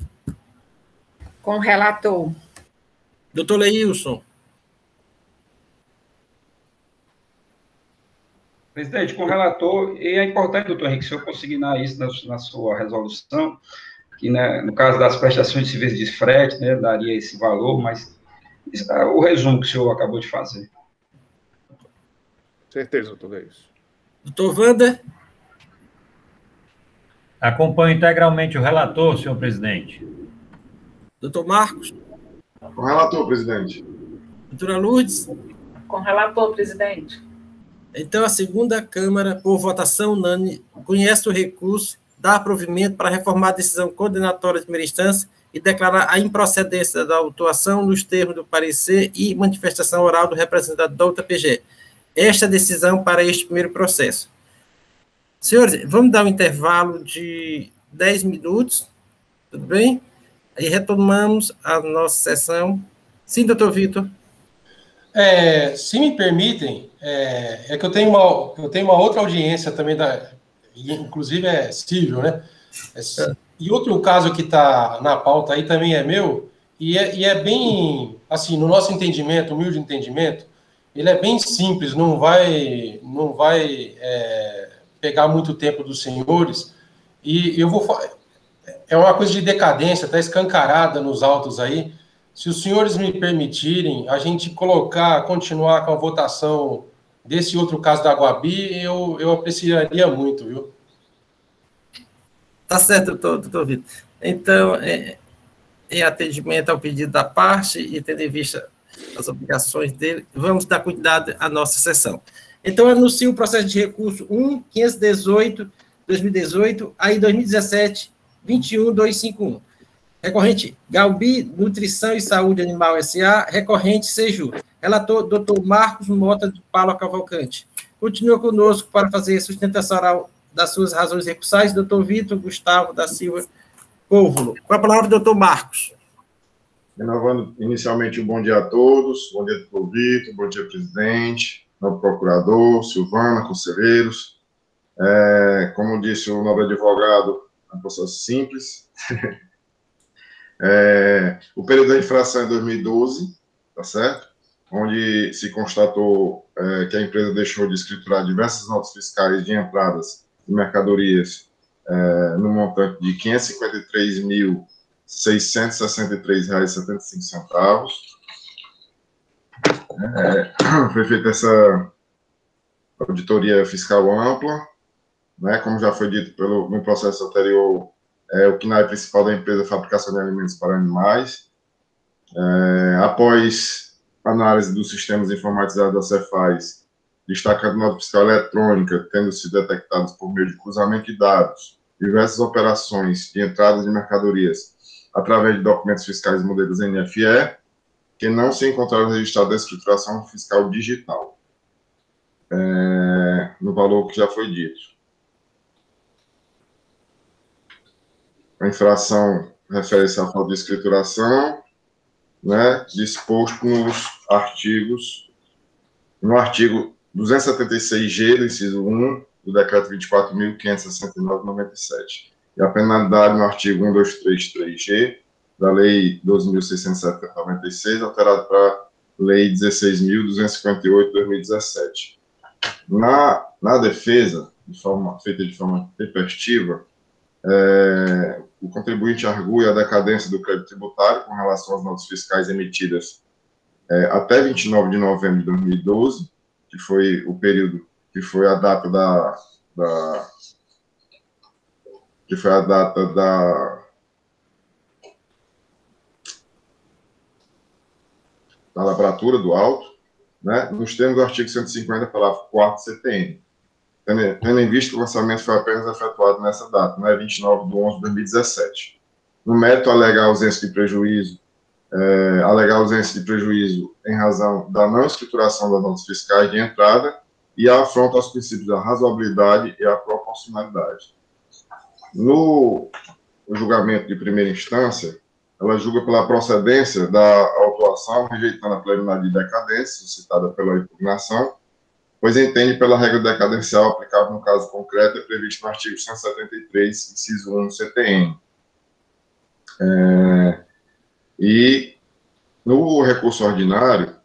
Com o relator. Doutor Leilson? Presidente, com o relator, e é importante, doutor Henrique, se eu consignar isso na sua resolução, que, né, no caso das prestações de serviço de frete, né, daria esse valor, mas o resumo que o senhor acabou de fazer. Certeza, doutor Reis. Doutor Wander? Acompanho integralmente o relator, senhor presidente. Doutor Marcos? Com o relator, presidente. Doutora Lourdes? Com o relator, presidente. Então, a segunda Câmara, por votação unânime, conhece o recurso, dá provimento para reformar a decisão condenatória de primeira instância e declarar a improcedência da autuação nos termos do parecer e manifestação oral do representante da outra PGE. Esta decisão para este primeiro processo. Senhores, vamos dar um intervalo de 10 minutos, tudo bem? Aí retomamos a nossa sessão. Sim, doutor Vitor. Se me permitem, que eu tenho uma outra audiência também, inclusive é civil, né? E outro caso que está na pauta aí também é meu, e é bem, assim, no nosso entendimento, humilde entendimento, ele é bem simples, não vai pegar muito tempo dos senhores, e eu vou falar, é uma coisa de decadência, está escancarada nos autos aí. Se os senhores me permitirem, a gente continuar com a votação desse outro caso da Guabi, eu apreciaria muito, viu? Tá certo, doutor Vitor. Então, em atendimento ao pedido da parte e tendo em vista as obrigações dele, vamos dar cuidado à nossa sessão. Então, anuncio o processo de recurso 1.518/2018, aí 2017, 21.251. Recorrente Galbi, Nutrição e Saúde Animal S.A., recorrente Seju. Relator, doutor Marcos Mota de Paula Cavalcante. Continua conosco para fazer sustentação oral das suas razões recursais, doutor Vitor Gustavo da Silva Côvolo. Com a palavra, doutor Marcos. Renovando inicialmente um bom dia a todos, bom dia, doutor Vitor, bom dia, presidente, novo procurador, Silvana, conselheiros. Como disse o nobre advogado, é um processo simples. O período da infração é 2012, tá certo? Onde se constatou que a empresa deixou de escriturar diversas notas fiscais de entradas de mercadorias no montante de R$ 553.663,75. Foi feita essa auditoria fiscal ampla, né? Como já foi dito no processo anterior, o KNAI principal da empresa é fabricação de alimentos para animais. Após análise dos sistemas informatizados da Cefaz, destacando nota fiscal eletrônica, tendo sido detectados por meio de cruzamento de dados, diversas operações de entradas de mercadorias através de documentos fiscais modelos NFE, que não se encontraram registrados da escrituração fiscal digital, no valor que já foi dito. A infração refere-se à falta de escrituração, né, disposto no artigo 276G, do inciso 1, do decreto 24.569/97. E a penalidade no artigo 1233G, da lei 12.670/96, alterado para a lei 16.258/2017. Na defesa, feita de forma tempestiva, o contribuinte argui a decadência do crédito tributário com relação às notas fiscais emitidas até 29 de novembro de 2012, que foi o período, que foi a data da lavratura do auto, né, nos termos do artigo 150, parágrafo 4º CTN, tendo em vista que o lançamento foi apenas efetuado nessa data, né, 29 de 11 de 2017. No mérito, alegar ausência de prejuízo em razão da não escrituração das notas fiscais de entrada e a afronta aos princípios da razoabilidade e a proporcionalidade. No julgamento de primeira instância, ela julga pela procedência da autuação, rejeitando a preliminar de decadência, suscitada pela impugnação, pois entende pela regra decadencial aplicável no caso concreto, é previsto no artigo 173, inciso 1 do CTN. E no recurso ordinário,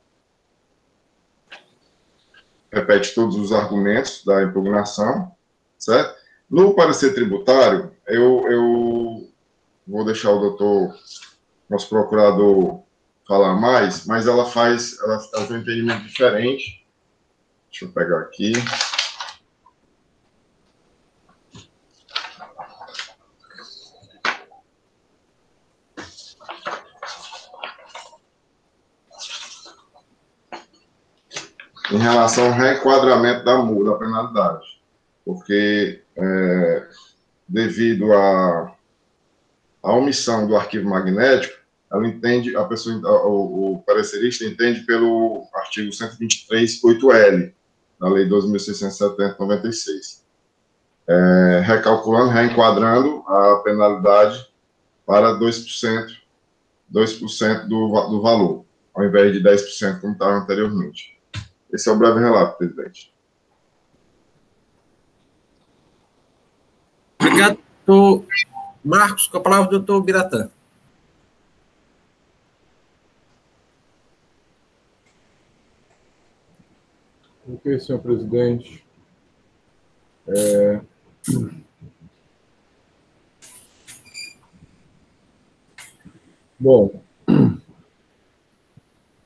repete todos os argumentos da impugnação, certo? No parecer tributário, eu vou deixar o nosso procurador, falar mais, mas ela tem um entendimento diferente. Deixa eu pegar aqui. Em relação ao reenquadramento da penalidade, porque devido à omissão do arquivo magnético, ela entende, o parecerista entende pelo artigo 123.8L, da lei 12.670/96, recalculando, reenquadrando a penalidade para 2% do valor, ao invés de 10%, como estava anteriormente. Esse é o breve relato, presidente. Obrigado, doutor Marcos, com a palavra, doutor Biratã. Ok, senhor presidente. Bom,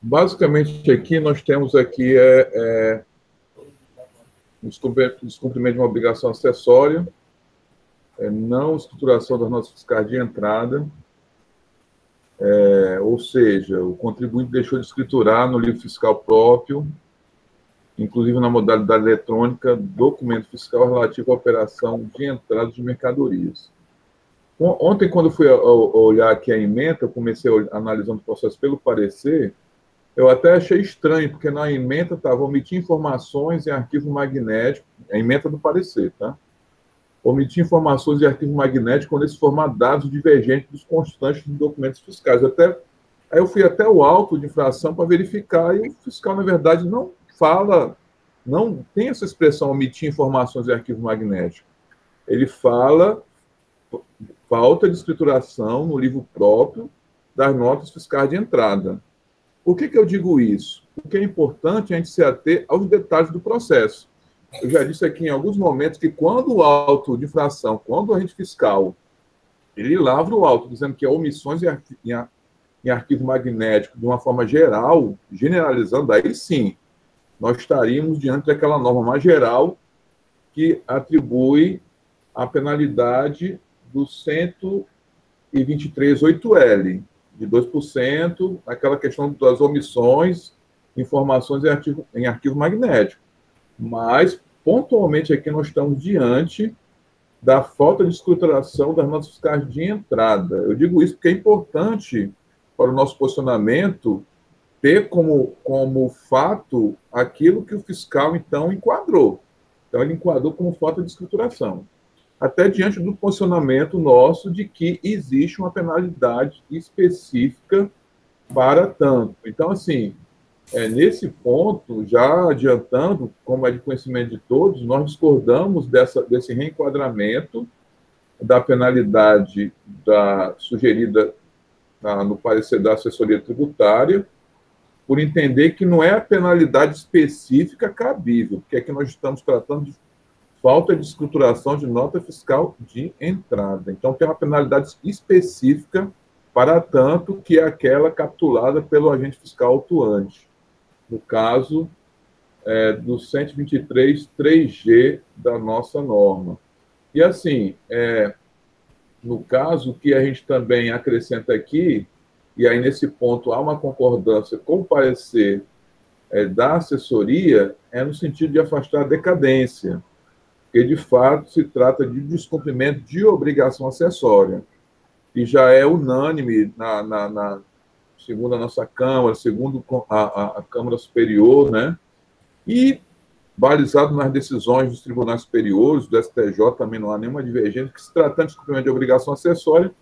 basicamente aqui nós temos aqui descumprimento de uma obrigação acessória, não escrituração das notas fiscais de entrada, ou seja, o contribuinte deixou de escriturar no livro fiscal próprio, inclusive na modalidade eletrônica, documento fiscal relativo à operação de entrada de mercadorias. Ontem, quando fui olhar aqui a ementa, eu comecei analisando o processo pelo parecer, eu até achei estranho, porque na ementa estava omitir informações em arquivo magnético, a ementa do parecer, tá? Omitir informações em arquivo magnético quando eles formar dados divergentes dos constantes dos documentos fiscais. Aí eu fui até o auto de infração para verificar, e o fiscal, na verdade, não tem essa expressão omitir informações em arquivo magnético. Ele fala falta de escrituração no livro próprio das notas fiscais de entrada. Por que eu digo isso? Porque é importante a gente se ater aos detalhes do processo. Eu já disse aqui em alguns momentos que quando o auto de infração, quando o agente fiscal, ele lavra o auto dizendo que é omissões em arquivo magnético de uma forma geral, generalizando, aí sim, nós estaríamos diante daquela norma mais geral que atribui a penalidade do 123.8L, de 2%, aquela questão das omissões, informações em arquivo magnético. Mas, pontualmente, aqui nós estamos diante da falta de escrituração das notas fiscais de entrada. Eu digo isso porque é importante para o nosso posicionamento ter como fato aquilo que o fiscal, então, enquadrou. Então, ele enquadrou como falta de escrituração. Até diante do posicionamento nosso de que existe uma penalidade específica para tanto. Então, assim, nesse ponto, já adiantando, como é de conhecimento de todos, nós discordamos desse reenquadramento da penalidade sugerida no parecer da assessoria tributária, por entender que não é a penalidade específica cabível, porque aqui nós estamos tratando de falta de escrituração de nota fiscal de entrada. Então, tem uma penalidade específica para tanto que é aquela capitulada pelo agente fiscal autuante. No caso do 123.3G da nossa norma. E, assim, no caso que a gente também acrescenta aqui, e aí nesse ponto há uma concordância com o parecer da assessoria, é no sentido de afastar a decadência, porque, de fato, se trata de descumprimento de obrigação acessória, e já é unânime, segundo a nossa Câmara, segundo a Câmara Superior, né? E, balizado nas decisões dos tribunais superiores, do STJ, também não há nenhuma divergência, que, se tratando de descumprimento de obrigação acessória,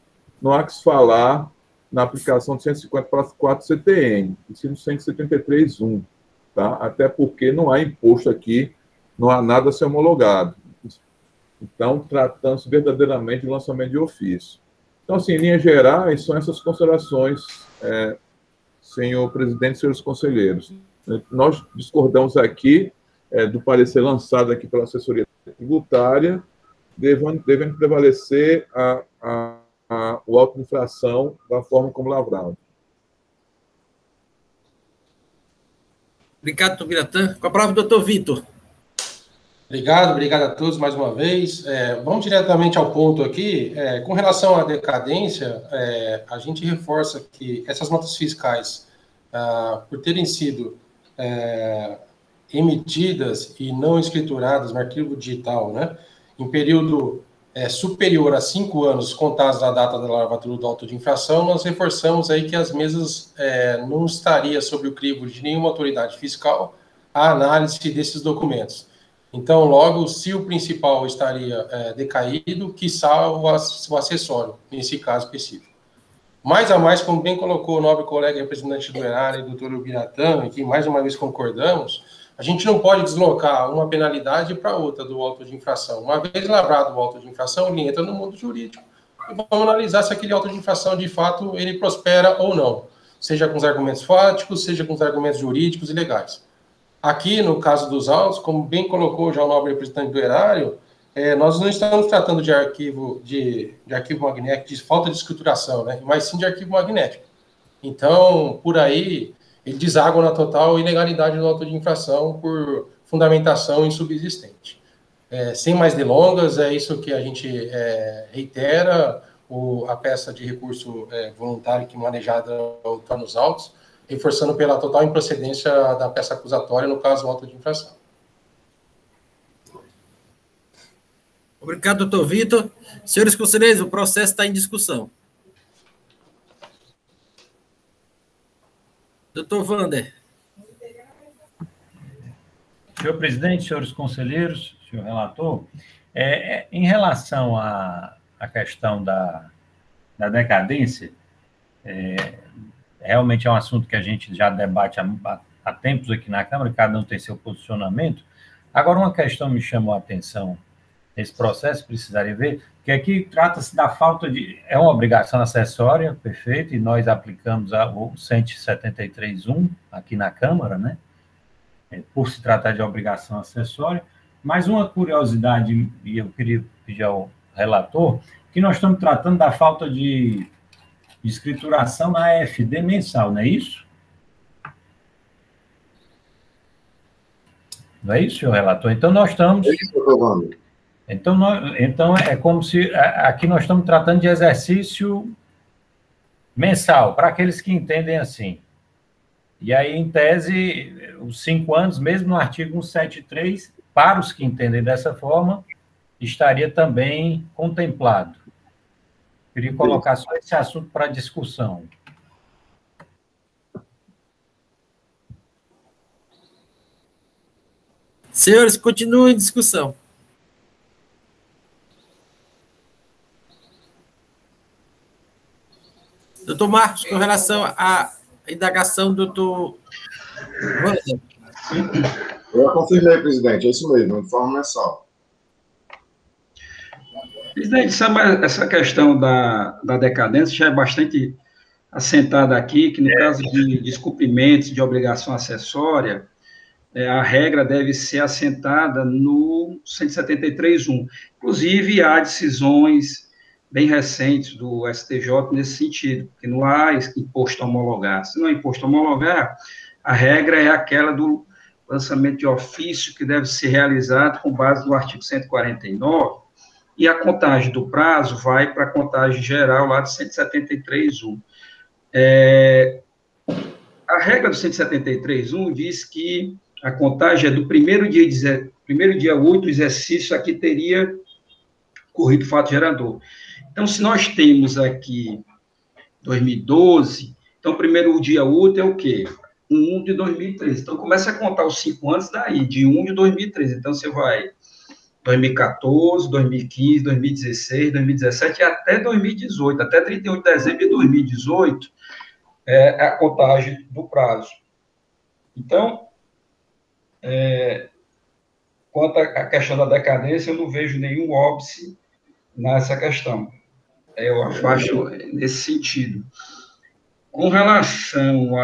não há que se falar na aplicação de 150/4 CTN, e sim no 173.1, tá? Até porque não há imposto aqui, não há nada a ser homologado. Então, tratando-se verdadeiramente de lançamento de ofício. Então, assim, em linhas gerais, são essas considerações, senhor presidente e senhores conselheiros. Nós discordamos aqui do parecer lançado aqui pela assessoria tributária, devendo prevalecer o auto de infração da forma como lavrado. Obrigado, doutor Biratã. Com a palavra, doutor Vitor. Obrigado a todos mais uma vez. Vamos diretamente ao ponto aqui. Com relação à decadência, a gente reforça que essas notas fiscais, por terem sido emitidas e não escrituradas no arquivo digital, né, em período superior a 5 anos contados da data da lavratura do auto de infração, nós reforçamos aí que as mesas não estaria sob o crivo de nenhuma autoridade fiscal a análise desses documentos. Então, logo, se o principal estaria decaído, quiçá o acessório, nesse caso específico. Mais a mais, como bem colocou o nobre colega representante do erário, doutor Biratã, que mais uma vez concordamos, a gente não pode deslocar uma penalidade para outra do auto de infração. Uma vez lavrado o auto de infração, ele entra no mundo jurídico vamos analisar se aquele auto de infração, de fato, ele prospera ou não, seja com os argumentos fáticos, seja com os argumentos jurídicos e legais. Aqui, no caso dos autos, como bem colocou já o nobre representante do erário, nós não estamos tratando de arquivo magnético, de falta de escrituração, né? Mas sim de arquivo magnético. Então, por aí, ele deságua na total ilegalidade do auto de infração por fundamentação insubsistente. Sem mais delongas, é isso que a gente reitera, a peça de recurso voluntário que manejada nos autos, reforçando pela total improcedência da peça acusatória, no caso, o auto de infração. Obrigado, doutor Vitor. Senhores conselheiros, o processo está em discussão. Doutor Wander. Senhor presidente, senhores conselheiros, senhor relator, em relação à questão da decadência, realmente é um assunto que a gente já debate há tempos aqui na Câmara, cada um tem seu posicionamento. Agora, uma questão me chamou a atenção nesse processo, precisaria ver, que aqui trata-se da falta de... É uma obrigação acessória, perfeito, e nós aplicamos o 173.1 aqui na Câmara, né? Por se tratar de obrigação acessória. Mas uma curiosidade, e eu queria pedir ao relator, que nós estamos tratando da falta de escrituração na AFD mensal, não é isso? Não é isso, senhor relator? Então, nós estamos... É isso que eu estou falando. Então, é como se... Aqui nós estamos tratando de exercício mensal, para aqueles que entendem assim. E aí, em tese, os 5 anos, mesmo no artigo 173, para os que entendem dessa forma, estaria também contemplado. Queria colocar só esse assunto para discussão. Senhores, continuem em discussão. Doutor Marcos, com relação à indagação do doutor... Eu confirmei, presidente, é isso mesmo, informe mensal. Presidente, essa questão da decadência já é bastante assentada aqui, que no caso de descumprimentos de obrigação acessória, a regra deve ser assentada no 173.1. Inclusive, há decisões bem recentes do STJ nesse sentido, porque não há imposto a homologar. Se não há imposto a homologar, a regra é aquela do lançamento de ofício que deve ser realizado com base no artigo 149, e a contagem do prazo vai para a contagem geral lá de 173.1. A regra do 173.1 diz que a contagem é do primeiro dia útil do exercício a que teria ocorrido o fato gerador. Então, se nós temos aqui 2012, então o primeiro dia útil é o quê? 1 de 2013. Então, começa a contar os 5 anos daí, de 1 de 2013. Então, você vai 2014, 2015, 2016, 2017 e até 2018, até 31 de dezembro de 2018, é a contagem do prazo. Então, quanto à questão da decadência, eu não vejo nenhum óbice nessa questão. Eu acho nesse sentido. Com relação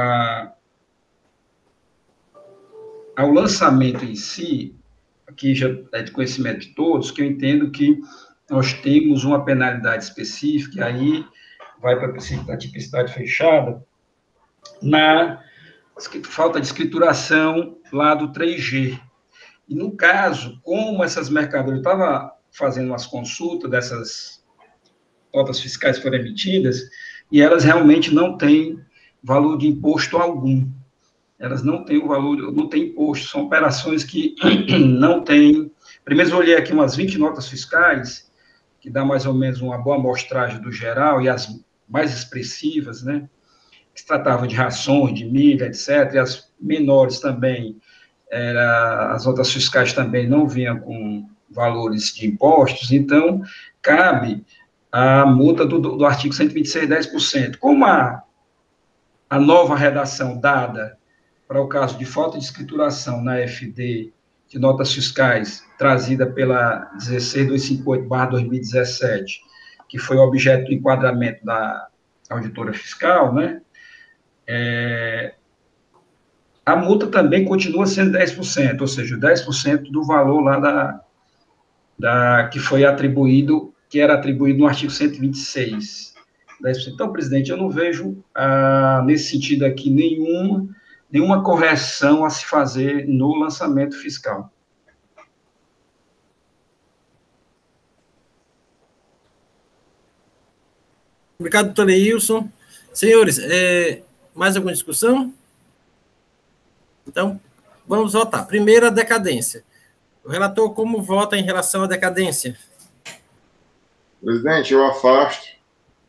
ao lançamento em si, aqui já é de conhecimento de todos, que eu entendo que nós temos uma penalidade específica, aí vai para a princípio da tipicidade fechada, na falta de escrituração lá do 3G. E, no caso, como essas mercadorias, eu estava fazendo umas consultas dessas notas fiscais que foram emitidas, e elas realmente não têm valor de imposto algum. Elas não têm o valor, não têm imposto, são operações que não têm... Primeiro, eu olhei aqui umas 20 notas fiscais, que dá mais ou menos uma boa amostragem do geral, e as mais expressivas, né, que se tratava de rações, de milha, etc., e as menores também, as notas fiscais também não vinham com valores de impostos, então, cabe a multa do artigo 126, 10%. Como a nova redação dada para o caso de falta de escrituração na FD de notas fiscais, trazida pela 16258/2017, que foi objeto do enquadramento da auditora fiscal, né, a multa também continua sendo 10%, ou seja, 10% do valor lá que foi atribuído, que era atribuído no artigo 126. 10%. Então, presidente, eu não vejo, nesse sentido aqui, nenhuma correção a se fazer no lançamento fiscal. Obrigado, doutor Leilson. Senhores, mais alguma discussão? Então, vamos votar. Primeiro, a decadência. O relator, como vota em relação à decadência? Presidente, eu afasto,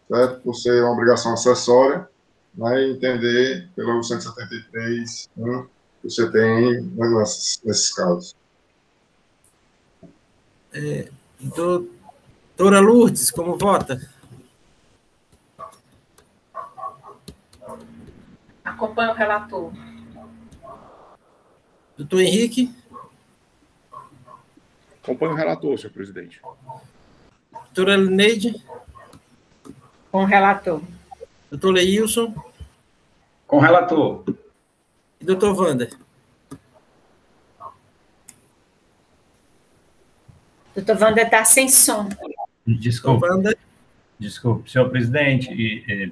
certo, por ser uma obrigação acessória, né, e entender pelo 173, que você tem nesses casos. Doutora Lourdes, como vota? Acompanho o relator. Doutor Henrique? Acompanho o relator, senhor presidente. Doutora Lineide? Com o relator. Doutor Leilson? Com o relator. E doutor Wander? Doutor Wander está sem som. Desculpe, senhor presidente,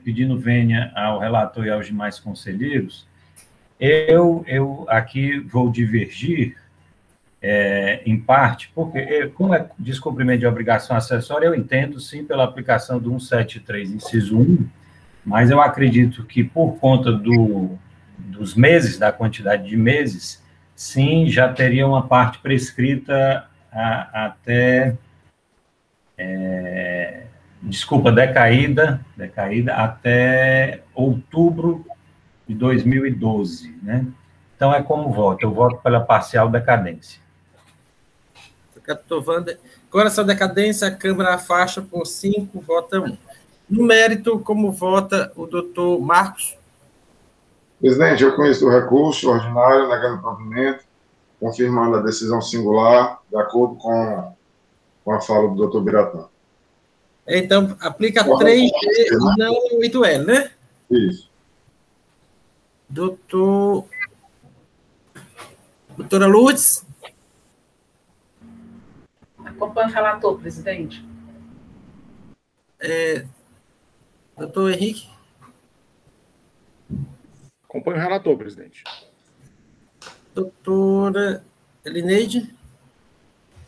pedindo vênia ao relator e aos demais conselheiros, eu aqui vou divergir, em parte, porque, como é descumprimento de obrigação acessória, eu entendo, sim, pela aplicação do 173, inciso 1, mas eu acredito que, por conta dos meses, da quantidade de meses, sim, já teria uma parte prescrita até... decaída até outubro de 2012, né? Então, como voto? Eu voto pela parcial decadência. Doutor Wander. Com relação à decadência, a Câmara afasta por 5, vota 1. No mérito, como vota o doutor Marcos? Presidente, eu conheço o recurso ordinário, negando provimento, confirmando a decisão singular, de acordo com a fala do doutor Biratã. Então, aplica 3G e não 8L, né? Isso. Doutora Lourdes? Acompanho o relator, presidente. Doutor Henrique? Acompanho o relator, presidente. Doutora Elineide?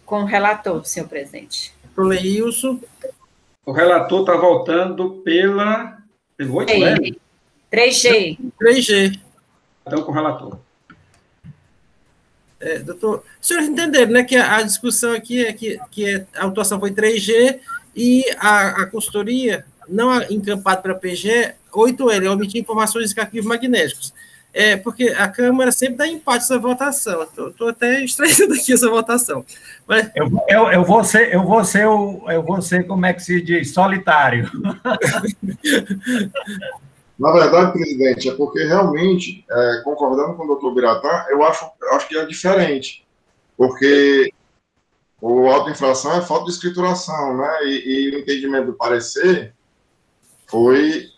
Com o relator, senhor presidente. Doutor Leilson? O relator está voltando pelo 8L? 3G. 3G. Então, com o relator. Doutor, os senhores entenderam, né, que a discussão aqui é que a autuação foi 3G e a consultoria, não encampada para PG, 8L, omitir informações de arquivos magnéticos. Porque a Câmara sempre dá empate essa votação. Estou até estranhando aqui essa votação. Mas... Eu vou ser, como é que se diz, solitário. Na verdade, presidente, é porque realmente, concordando com o doutor Biratã, eu acho que é diferente, porque o auto-infração é falta de escrituração, né? E o entendimento do parecer foi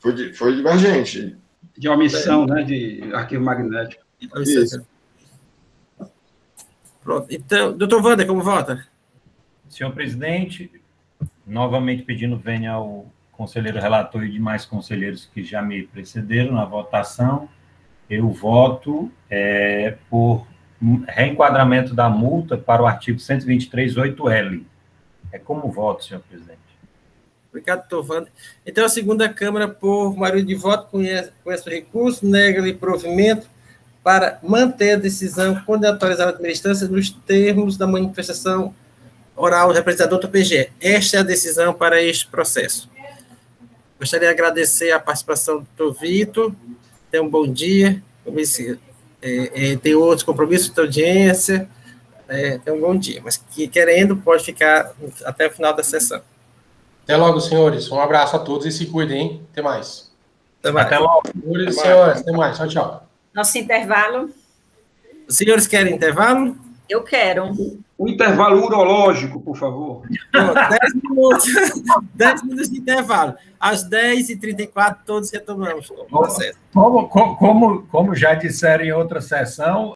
divergente. De omissão, né, de arquivo magnético. Isso. Pronto. Então, doutor Wander, como vota? Senhor presidente, novamente pedindo vênia ao conselheiro relator e demais conselheiros que já me precederam na votação, eu voto por reenquadramento da multa para o artigo 123.8L. Como voto, senhor presidente. Obrigado, doutor Wander. Então, a segunda Câmara, por maioria de voto, conhece o recurso, nega-lhe provimento para manter a decisão condenatória da primeira instância nos termos da manifestação oral do representador do PGE. Esta é a decisão para este processo. Gostaria de agradecer a participação do doutor Vitor. Tenha um bom dia. Tem outros compromissos de audiência. Tenha um bom dia. Mas, querendo, pode ficar até o final da sessão. Até logo, senhores. Um abraço a todos e se cuidem, hein? Até mais. Até logo. Senhores e senhoras, até mais. Tchau, tchau. Nosso intervalo. Os senhores querem intervalo? Eu quero. O intervalo urológico, por favor. 10 minutos de intervalo. Às 10h34, todos retomamos o processo. Como já disseram em outra sessão,